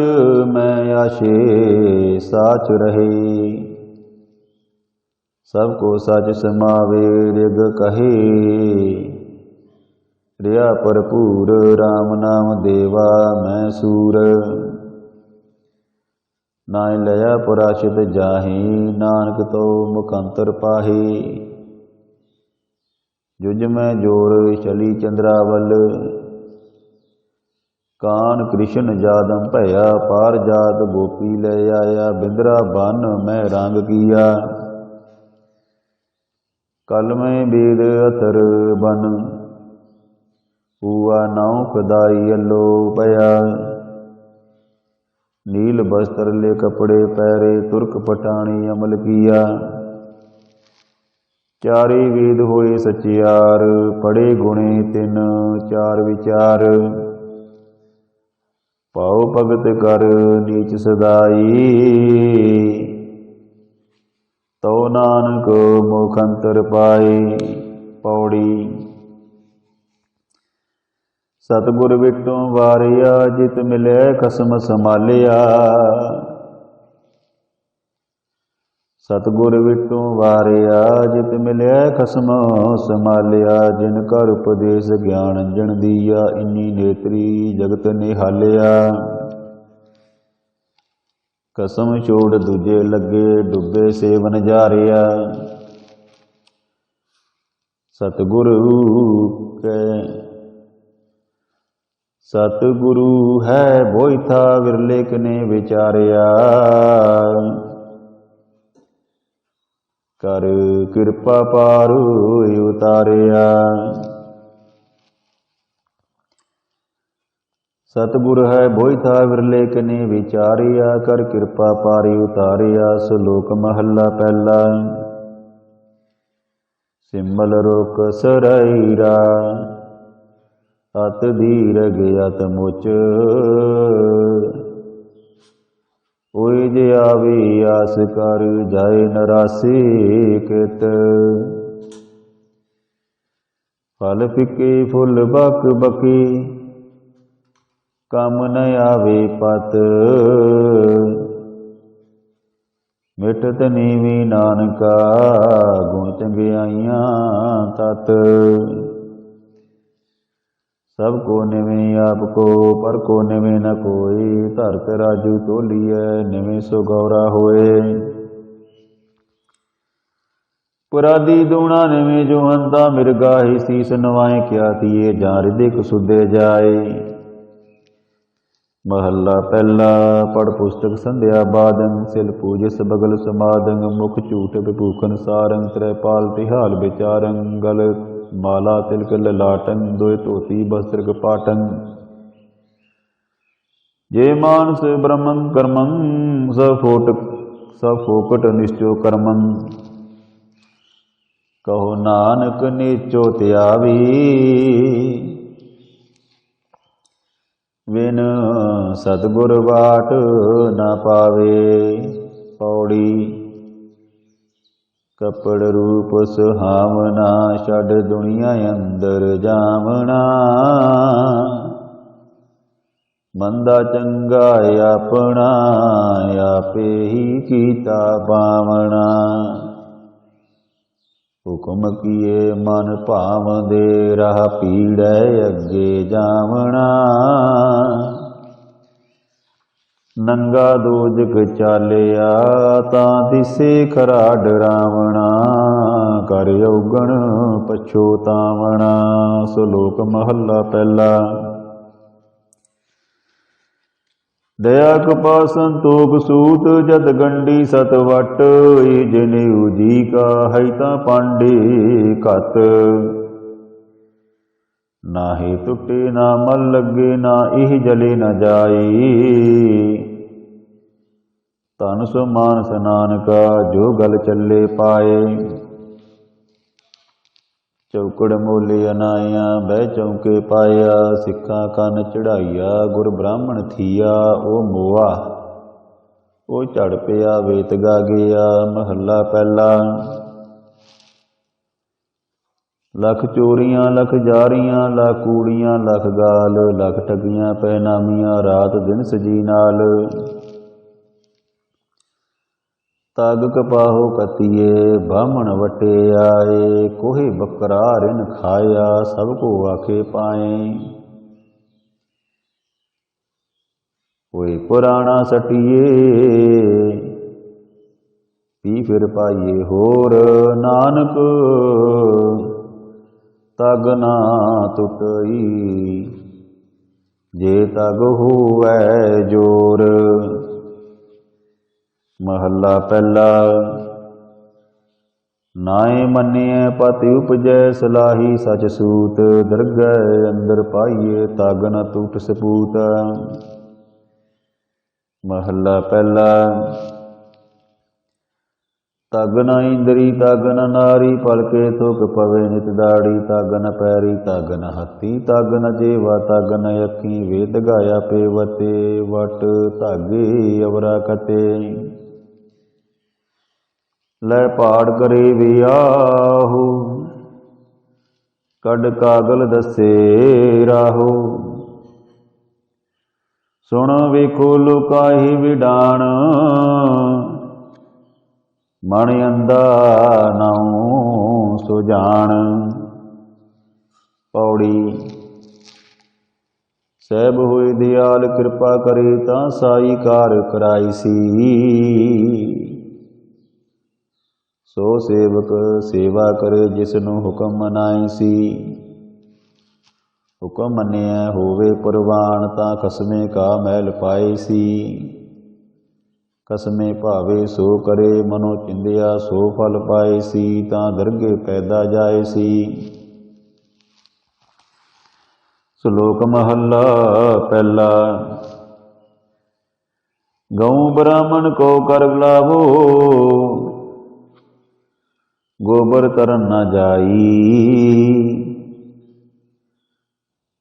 मैं आशे साच रहे। सबको सच समावे ऋग कहे, रिया भरपूर राम नाम देवा मैं सूर। नाय लया पराशित जाहि, नानक तो मुखंतर पाहे। जुज में जोर चली चंद्रावल, कान कृष्ण जादम भया। पार जात गोपी ले आया, बिंद्रा बन मैं रंग किया। कल में वेद अतर बन, हुआ नाव खदाई अलो पया। नील बस्त्र ले कपड़े पहरे, तुर्क पठानी अमल किया। चारे वेद होए सचियार, पढ़े गुणे तिन चार विचार। पाओ भगत कर नीच सदाई, तो नानक मुखंतर पाए। पौड़ी। सतगुर विटों वारिया, जित मिले खसम संभालिया। सतगुर विटों वारिया, जित मिले खसम संभालिया। जिन कर उपदेश ज्ञान अंजन दिया, इन्नी नेत्री जगत निहालिया। कसम छोड़ दूजे लगे, डुबे सेवन जारिया। सतगुरु के सतगुरु है बोई था, विरले कने विचारिया। कर कृपा पारु उतारिया। सतगुर है बोई था विरले कने विचारिया, कर कृपा पारी उतारिया। श्लोक महला पहला। सिमल रोक सरईरा, अत दीरघ अत मुच। ओई जे आवे आस कर, जाए नरासी कित। फल फिके फुल बक बकी, कम न आवे पत। मिटत नीवी नानका, गुण चंगियाइयां तत। सब को निवे आपको, पर को निवे न कोई। धरत राजू तोलिए, निवे सो गौरा होए। पुरादी दूना निवे जो हंता, मिर्गा ही सीस नवाए। क्या थिए जां हृदय सुधे जाए। महला पहला। पढ़ पुस्तक संध्या बादन, सिल पूजिस बगल समादन। मुख झूठ विभूखन सारंग, त्रैपाल तिहाल विचारं। गल माला तिलक ललाटन, दोय धोती वस्त्र कपाटन। जे मानस ब्रह्मं कर्मं, सब फोकट निश्चो कर्मं। कहो नानक नीचो त्यावी, बिन सतगुर बाट न पावे। पौड़ी। कपड़ रूप सुहावना, छड़ दुनिया अंदर जावना। मंदा चंगा अपना, आपे ही कीता पावना। हुक्म किए मन भावदे, राह पीड़ै अगे जावना। नंगा दोजक चालिया, तां दिसे खरा डरावना। कर औगण पछोतावना। श्लोक महला पहला। दया कृपा संतोख सूत, जत गंडी सत वट। जनेऊ जी का है ता पांडे कत। नाहि टुटे ना मल लगे, ना इह जले न जाई। तन सो मानस नानका, जो गल चले पाए। चौकड़ मोले अनाया, बह चौके पाया। सिक्खा कन चढ़ाइया, गुर ब्राह्मण थिया। ओ मोआ ओ झड़ पिया, वेत गा गया। महला पहला। लख चोरियां लख जारियां, लख कूड़ियां लख गाल। लख ठगियां पैनामियां, रात दिन सजी नाल। तग कपाहो कतिए, बामण वटे आए। कोहे बकरा रिन खाया, सबको आखे पाए। कोई पुराना सटिए, पी फिर पाइए होर। नानक तग ना टुटई, जे तग होवै जोर। महला पहला। नाए मनिए पति उपजै, सलाही सच सूत। दरगह अंदर पाइए, तग न टूट सपूत। महला पहला। तग न इंद्री तग न नारी, पलके तुक पवे नित दाड़ी। तग न पैरी तग न हथी, तग न जेवा तग न अखी। वेद गाया पेवते, वट धागे अवरा कते। लै पाड़ करे वियाहू, कड कागल दसे राहू। सुन वेखो लुकाही विडाण, मण अंधा नाऊं सुजान। पौड़ी। सैब होए दयाल कृपा करे, तां साई कार कराईसी। सो सेवक सेवा करे, जिसनु हुक्म मनाईसी। हुक्म मनिया होवे प्रवान, तां खसमे का मैल पाईसी। कसमे भावे सो करे, मनो चिंदिया सो फल पाईसी। तां दरगे पैदा जाएसी। ਸ਼ਲੋਕ ਮਹੱਲਾ ਪਹਿਲਾ। ਗਊ ਬ੍ਰਾਹਮਣ ਕੋ ਕਰ ਗਲਾਵੋ, ਗੋਬਰ ਤਰਨ ਨ ਜਾਈ।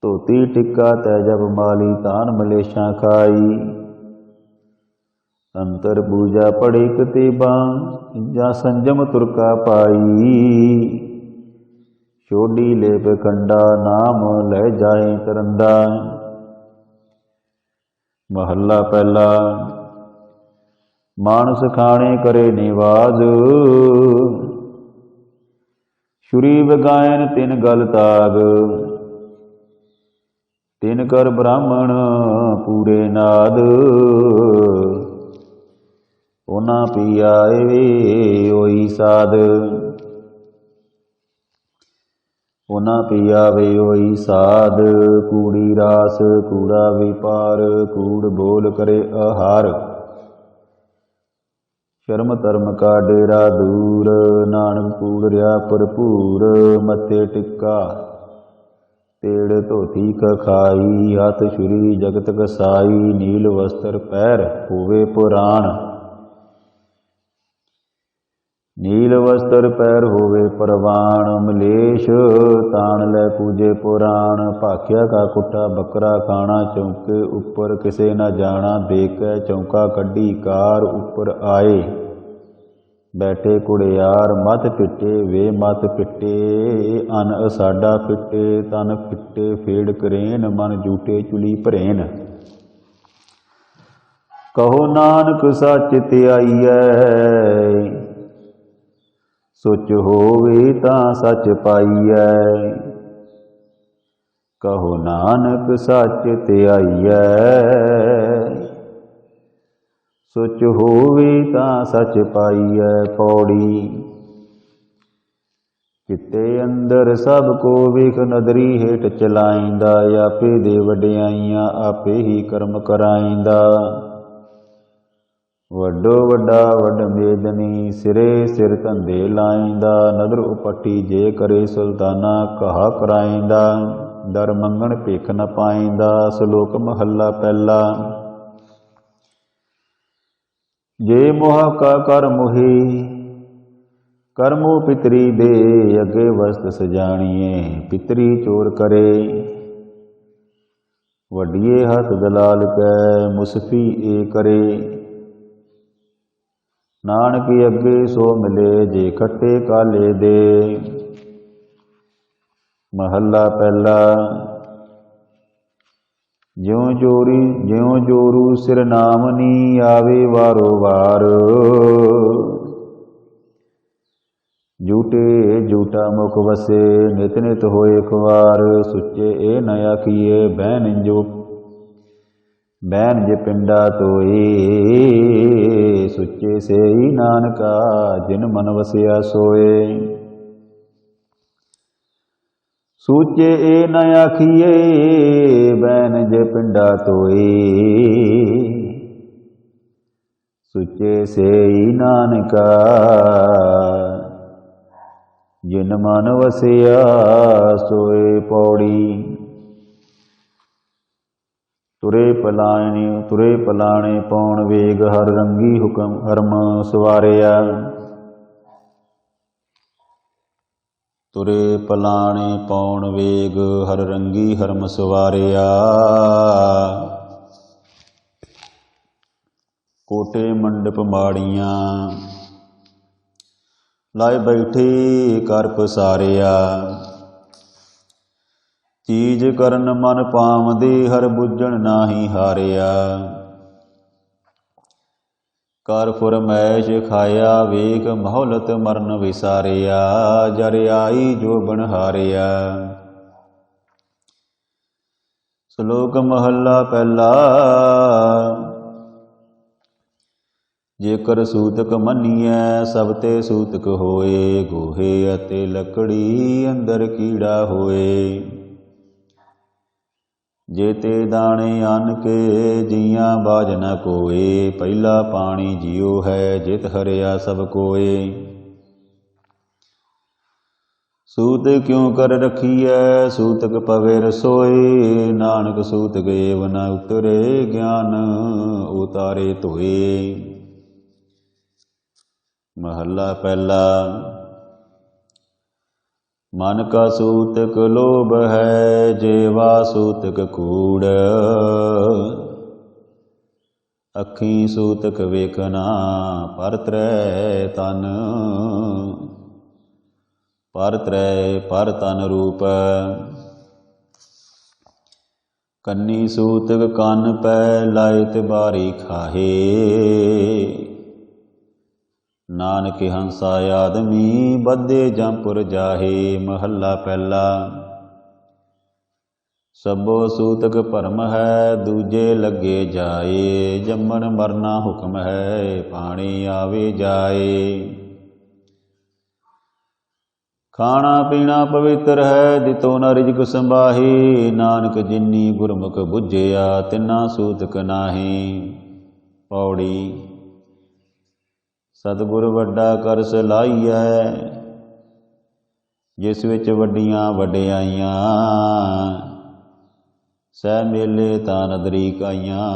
ਧੋਤੀ ਟਿੱਕਾ ਤੈ ਜਬ ਮਾਲੀ, ਤਾਨ ਮਲੇਸ਼ਾਂ ਖਾਈ। ਅੰਤਰ ਪੂਜਾ ਪੜੀ ਕਤੀਬਾਂ, ਜਾਂ ਸੰਜਮ ਤੁਰਕਾ ਪਾਈ। ਛੋਡੀ ਲੇਪ ਕੰਡਾ, ਨਾਮ ਲੈ ਜਾਏ ਕਰੰਦਾ। ਮਹੱਲਾ ਪਹਿਲਾ। ਮਾਨਸ ਖਾਣੇ ਕਰੇ ਨਿਵਾਜ, ਛੁਰੀ ਵਗਾਇਨ ਤਿਨ ਗਲ ਤਾਗ। ਤਿਨ ਕਰ ਬ੍ਰਾਹਮਣ ਪੂਰੇ ਨਾਦ, ਉਹਨਾਂ ਪੀਆਏ ਹੋਈ ਸਾਧ। ਉਹਨਾਂ ਪੀਆਵੇ ਹੋਈ ਸਾਧ। ਕੂੜੀ ਰਾਸ ਕੂੜਾ ਵਿਪਾਰ, ਕੂੜ ਬੋਲ ਕਰੇ ਆਹਾਰ। ਸ਼ਰਮ ਧਰਮ ਕਾ ਡੇਰਾ ਦੂਰ, ਨਾਨਕ ਕੂੜ ਰਿਆ ਭਰਪੂਰ। ਮੱਥੇ ਟਿੱਕਾ ਤੇੜ ਧੋਤੀ ਕਖਾਈ, ਹੱਥ ਛੁਰੀ ਜਗਤ ਕਸਾਈ। ਨੀਲ ਵਸਤਰ ਪੈਰ ਹੋਵੇ ਪੁਰਾਣ, ਨੀਲ ਵਸਤਰ ਪੈਰ ਹੋਵੇ ਪ੍ਰਵਾਣ। ਮਲੇਸ਼ ਤਾਣ ਲੈ ਪੂਜੇ ਪੁਰਾਣ, ਭਾਖਿਆ ਕਾ ਕੁੱਟਾ ਬੱਕਰਾ ਖਾਣਾ। ਚੌਂਕੇ ਉੱਪਰ ਕਿਸੇ ਨਾ ਜਾਣਾ, ਦੇਖੈ ਚੌਂਕਾ ਕੱਢੀ ਕਾਰ। ਉੱਪਰ ਆਏ ਬੈਠੇ ਕੁੜਿਆਰ, ਮਤ ਪਿੱਟੇ ਵੇ ਮਤ ਪਿੱਟੇ। ਅਨ ਸਾਡਾ ਫਿੱਟੇ ਤਨ ਫਿੱਟੇ, ਫੇੜ ਕਰੇਨ ਮਨ ਜੂਟੇ ਚੁਲੀ ਭਰੇਨ। ਕਹੋ ਨਾਨਕ ਸੱਚ ਧਿਆਈਐ, ਸੁਚ ਹੋਵੇ ਤਾਂ ਸੱਚ ਪਾਈਐ। ਕਹੋ ਨਾਨਕ ਸੱਚ ਧਿਆਈਐ, ਸੁਚ ਹੋਵੇ ਤਾਂ ਸੱਚ ਪਾਈਐ। ਪੌੜੀ। ਕਿਤੇ ਅੰਦਰ ਸਭ ਕੋ ਵੇਖ, ਨਦਰੀ ਹੇਠ ਚਲਾਈਂਦਾ। ਆਪੇ ਦੇ ਵਡਿਆਈਆਂ ਆਪੇ ਹੀ ਕਰਮ ਕਰਾਈਂਦਾ। ਵੱਡੋ ਵੱਡਾ ਵੱਡ ਮੇਦਨੀ, ਸਿਰੇ ਸਿਰ ਧੰਦੇ ਲਾਈਂਦਾ। ਨਦਰ ਉਪੱਟੀ ਜੇ ਕਰੇ ਸੁਲਤਾਨਾ, ਕਹਾ ਕਰਾਈਂਦਾ। ਦਰ ਮੰਗਣ ਭਿਖ ਨ ਪਾਈਂਦਾ। ਸ਼ਲੋਕ ਮਹੱਲਾ ਪਹਿਲਾ। ਜੇ ਮੋਹ ਕਾ ਕਰ ਮੋਹੀ, ਕਰਮੋ ਪਿਤਰੀ ਦੇ। ਅੱਗੇ ਵਸਤ ਸਜਾਣੀਏ, ਪਿਤਰੀ ਚੋਰ ਕਰੇ। ਵੱਡੀਏ ਹੱਥ ਦਲਾਲ ਕੈ, ਮੁਸਫੀ ਏ ਕਰੇ। ਨਾਨਕ ਅੱਗੇ ਸੋ ਮਿਲੇ, ਜੇ ਖੱਟੇ ਕਾਲੇ ਦੇ। ਮਹੱਲਾ ਪਹਿਲਾ। ਜਿਉ ਜੋਰੂ ਸਿਰ ਨਾਮ ਨੀ, ਆਵੇ ਵਾਰੋ ਵਾਰ। ਝੂਟੇ ਝੂਟਾ ਮੁਖ ਵਸੇ, ਨਿਤ ਨਿਤ ਹੋਏ ਖੁਆਰ। ਸੁੱਚੇ ਇਹ ਨ ਆਖੀਏ, ਬੈਨ ਜੇ ਪਿੰਡਾ ਤੋਏ। ਸੁੱਚੇ ਸੇਈ ਨਾਨਕਾ, ਜਿਨ ਮਨ ਵਸਿਆ ਸੋਏ। ਸੂਚੇ ਇਹ ਨ ਆਖੀਏ, ਬੈਨ ਜੇ ਪਿੰਡਾ ਤੋਏ। ਸੁੱਚੇ ਸੇਈ ਨਾਨਕਾ, ਜਿਨ ਮਨ ਵਸਿਆ ਸੋਏ। ਪੌੜੀ। ਤੁਰੇ ਪਲਾਣੇ ਪੌਣ ਵੇਗ, ਹਰ ਰੰਗੀ ਹੁਕਮ ਹਰਮ ਸਵਾਰਿਆ। ਤੁਰੇ ਪਲਾਣੇ ਪੌਣ ਵੇਗ, ਹਰ ਰੰਗੀ ਹਰਮ ਸਵਾਰਿਆ। ਕੋਟੇ ਮੰਡਪ ਮਾੜੀਆਂ, ਲਾਏ ਬੈਠੇ ਕਰ ਪਸਾਰਿਆ। ਚੀਜ ਕਰਨ ਮਨ ਪਾਵਦੇ, ਹਰ ਬੁੱਝਣ ਨਾਹੀ ਹਾਰਿਆ। ਕਰ ਫੁਰਮੈਸ਼ ਖਾਇਆ, ਵੇਖ ਮਹੌਲਤ ਮਰਨ ਵਿਸਾਰਿਆ। ਜਰ ਆਈ ਜੋ ਬਣ ਹਾਰਿਆ। ਸ਼ਲੋਕ ਮਹੱਲਾ ਪਹਿਲਾ। ਜੇਕਰ ਸੂਤਕ ਮੰਨੀਐ, ਸਭ ਤੇ ਸੂਤਕ ਹੋਏ। ਗੋਹੇ ਅਤੇ ਲੱਕੜੀ ਅੰਦਰ ਕੀੜਾ ਹੋਏ। ਜੇ ਤੇ ਦਾਣੇ ਅੰਨ ਕੇ, ਜੀਆਂ ਬਾਝ ਨ ਕੋਏ। ਪਹਿਲਾ ਪਾਣੀ ਜਿਉ ਹੈ, ਜਿਤ ਹਰਿਆ ਸਭ ਕੋਏ। सूत क्यों कर रखिए सूतक पवे रसोए। नानक सूतक एव न उतरे ज्ञान उतारे धोए। महला पहला। मन का सूतक लोभ है जेवा सूतक कूड़। अखी सूतक वेखना पर त्रै तन। पर त्रै पर तन रूप। कन्नी सूतक कन पै लायत बारी खाहे। नानक हंसा आदमी बद्धे जमपुर जाहे। महला पहला। सबो सूतक भरम है दूजे लगे जाए। जम्मन मरना हुक्म है पानी आवे जाए। खाना पीना पवित्र है दितो न रिजक संभाही। नानक जिन्नी गुरमुख बुझिया तिना सूतक नाही। पौड़ी। सतगुर वड्डा कर सलाहीਐ जिस विच वड्डियां वड्डियाइयां। सै मेले तां नदरी काइयां।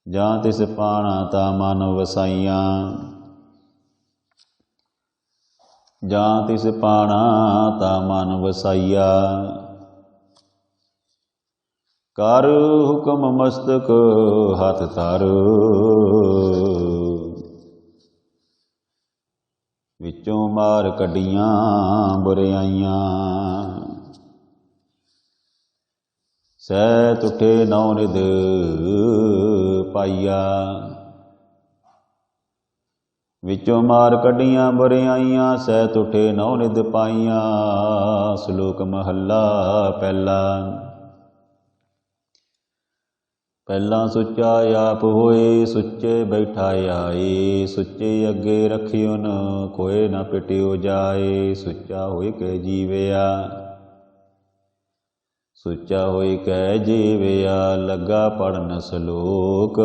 जां तिस पाणा ता मन वसाइयां। जां तिस पाणा ता मन वसाइया। कर हुक्म मस्तक हथ धर। विचों मार कड्डियां बुरियाइयां। सै तुठे नौ निध पाइया। विचों मार कड्डियां बुरियाइयां सै तुठे नौ निध पाइयां। श्लोक महला पहला। पहला सुच्चा आप होए सुच्चे बैठा आए। सुच्चे अगे रखियो न कोई न पिटियो जाए। सुच्चा होई कै जीविया सुच्चा होई कै जीविया। लगा पढ़न सलोक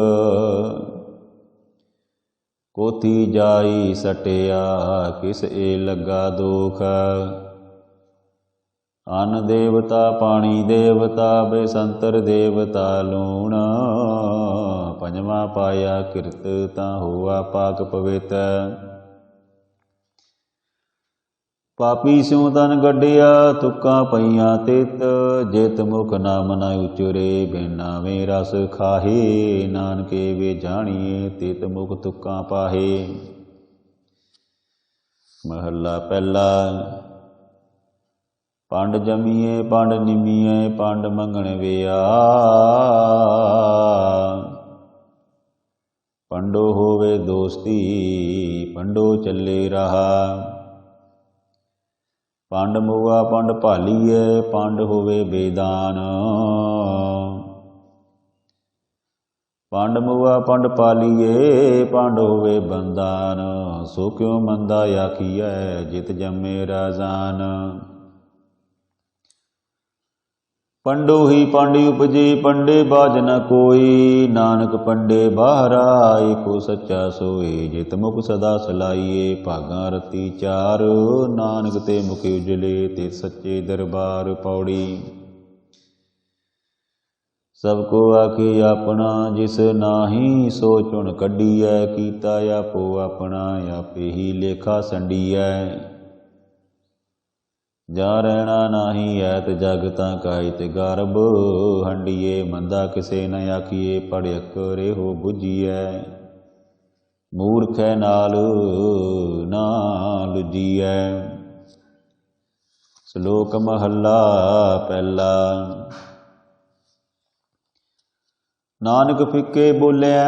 कोथी जाई सटिया किस ए लगा दोख। अन्न देवता पानी देवता बेसंतर देवता लूण। पंजवा पाया किरत तां होआ पाक पवित। पापी स्यों तन गड्डिया तुक्कां पईयां तित। जित मुख नाम न उचरे बिन नावे रस खाहे। नानके वे जाणिए तित मुख तुक्कां पाहे। महला पहला। पंड जमीए पंड निमीए पंड मंगण विया। पंडो होवे दोस्ती पंडो चले रहा। पंड मुआ पंड भालीए पंड होवे बेदान। पंड मुआ पंड पालीए पंड होवे बंदान। सो क्यों मंदा आखिए जित जमे राजान। पंडो ही पांडी उपजे पंडे बाज न कोई। नानक पंडे बाहरा एको सच्चा सोई। जित मुख सदा सलाइए भागां रती चार। नानक ते मुख उजले ते सच्चे दरबार। पौड़ी। सबको आखे अपना जिस नाही सो चुन कड्डीਐ। कीता आपो अपना आपे ही लेखा संडीਐ। जा रहना नाही ऐत जग तां काहित गर्भ। हंडीए मंदा किसे न आखिए पढ़ियक रेहो बुझीਐ। मूर्ख नाल ना लुजीਐ। श्लोक महला पहला। नानक फिक्के बोलिया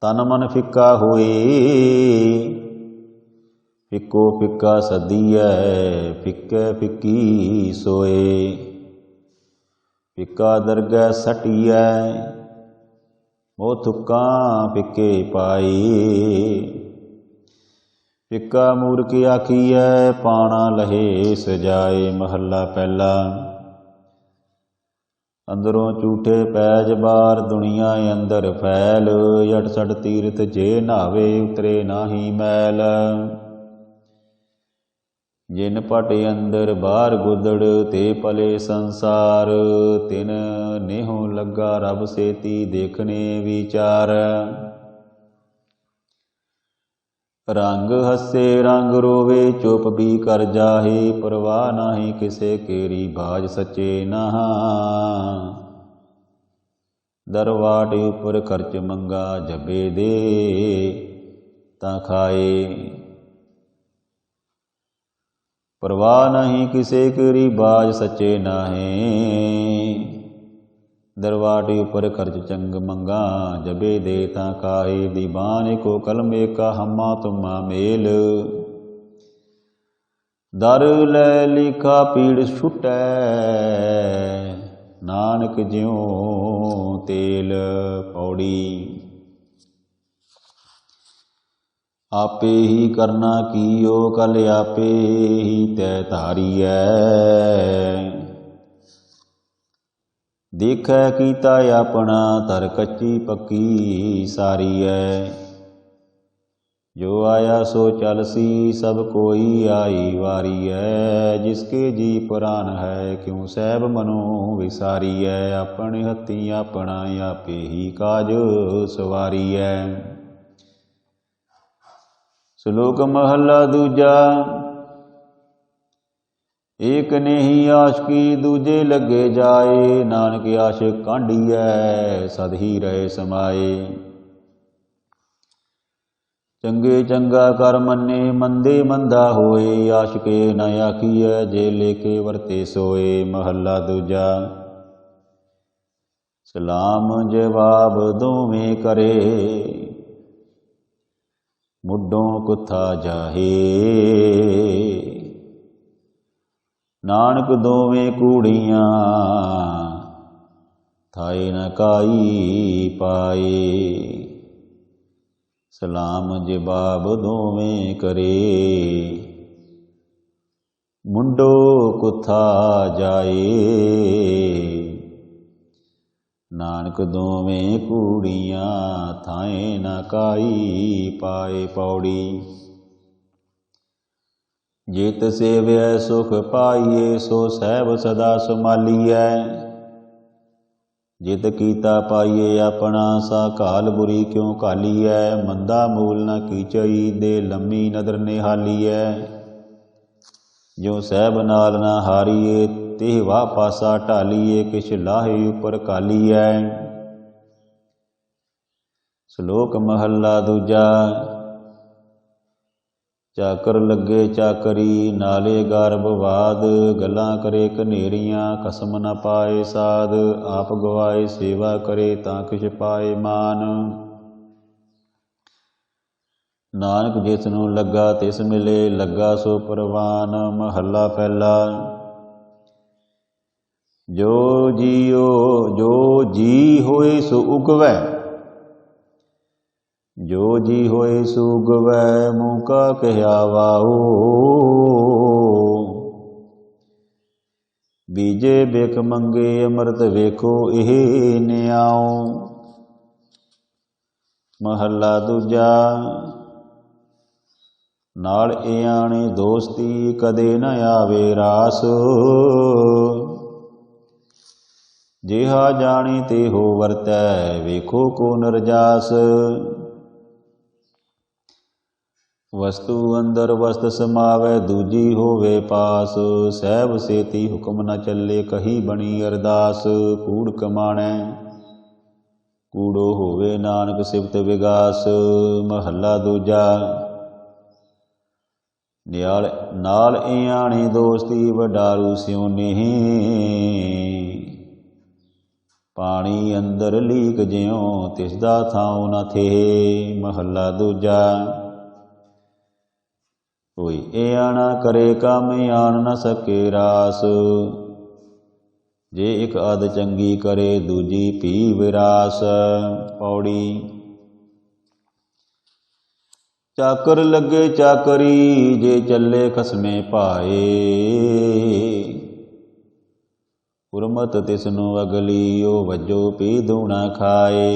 तन मन फिक्का होए। फिक्को फिक्का सदीऐ फिक्के फिक्की सोए। फिक्का दरगह सटीऐ मोह थुक्कां फिक्के पाई। फिक्का मूर्ख आखीऐ पाणा लहे सजाए। महला पहला। अंदरों झूठे पैज बार दुनिया अंदर फैल। 68 तीर्थ जे नावे उतरे नाही मैल। जिन पट अंदर बार गुदड़ ते पले संसार, तिन नेहो लगा रब सेती देखने विचार। रंग हसे रंग रोवे चुप भी कर जाहे, परवाह नाही किसे केरी बाज सचे नहा। दरवाट उपर खर्च मंगा जबे दे तां खाए, परवाह नहीं किसे केरी बाज सचे नाहे। दरवाट उपर खर्च चंग मंगा जबे दे तां खाए। दीवान को कलम एका हम्मा तुमा मेल, दर लै लिखा पीड़ छुटै। नानक ज्यों तेल पौड़ी, आपे ही करना कीओ कल आपे ही तै धारीऐ। देखै कीता अपना तर कच्ची पक्की सारी है। जो आया सो चलसी सब कोई आई वारी है। जिसके जी प्राण है क्यों सैब मनो विसारी है। अपने हत्थी अपना आपे ही काज सवारी है। श्लोक महला दूजा। एक ने ही आशिकी दूजे लगे जाए। नानक आशिक कांढीऐ सद ही रहे समाए। चंगे चंगा कर मन्ने मंदे मंदा होए। आशिके न आखीऐ जे लेके वरते सोए। महला दूजा। सलाम जवाब दोवें करे, मुड्डों कुथा जाहे। नानक दोवें कूड़ियाँ थाए न काई पाए। सलाम जवाब दोवें करे, मुंडो कुथा जाए। नानक दोवें कूड़ियाँ थाए न काई पाए। पौड़ी। जित सेव्य सुख पाइए सो सैब सदा संभालीऐ। जित कीता पाइए अपना सा काल बुरी क्यों कालीऐ। मंदा मूल न कीचई दे लम्मी नदर निहालीऐ। जो सैब नाल न हारीए तेह वाह पासा ढालीए। किछ लाहे उपर कालीऐ। श्लोक महला दूजा। चाकर लगे चाकरी नाले गर्भवाद। गल्लां करे कनेरियां कसम न पाए साध। आप गवाए सेवा करे तां किछ पाए मान। नानक जिसनों लगा तिस मिले लगा सो परवान। महला पहला। जो जी होए सो उगवै। जो जी होए सो उगवै मुँह का कहया वाओ। बीजे बिक मंगे अमृत वेखो एह न्याओ। महला दूजा। नाल इयाणे दोस्ती कदे न आवे रास। जिहा जाने तेहो वरतै वेखो को नरजास। वस्तु अंदर वस्त समावै दूजी होवे पास। सैब सेती हुक्म न चले कही बणी अरदास। कूड़ कमाणै कूड़ो होवे नानक सिफत विगास। महला दूजा। नाल इयाणे दोस्ती वडारू स्यों नेह। पानी अंदर लीक ज्यों तिसदा थां न थे। महला दूजा। कोई एआना करे काम आन न सके रास। जे एक अध चंगी करे दूजी पी विरास। पौड़ी। चाकर लगे चाकरी जे चले खसमे पाए। उर्मत तिसनु अगली ओ वजो पी दूना खाए।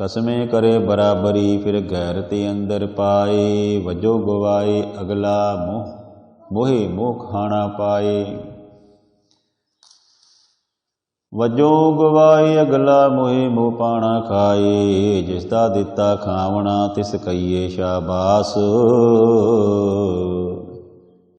ਕਸਮੇ ਕਰੇ ਬਰਾਬਰੀ ਫਿਰ ਗੈਰ ਤੇ ਅੰਦਰ ਪਾਏ। ਵਜੋ ਗਵਾਏ ਅਗਲਾ ਮੋਹੇ ਮੋਹ ਖਾਣਾ ਪਾਏ। ਵਜੋ ਗਵਾਏ ਅਗਲਾ ਮੋਹੇ ਮੋਹ ਪਾਣਾ ਖਾਏ। ਜਿਸ ਦਾ ਦਿੱਤਾ ਖਾਵਣਾ ਤਿਸ ਕਹੀਏ ਸ਼ਾਬਾਸ।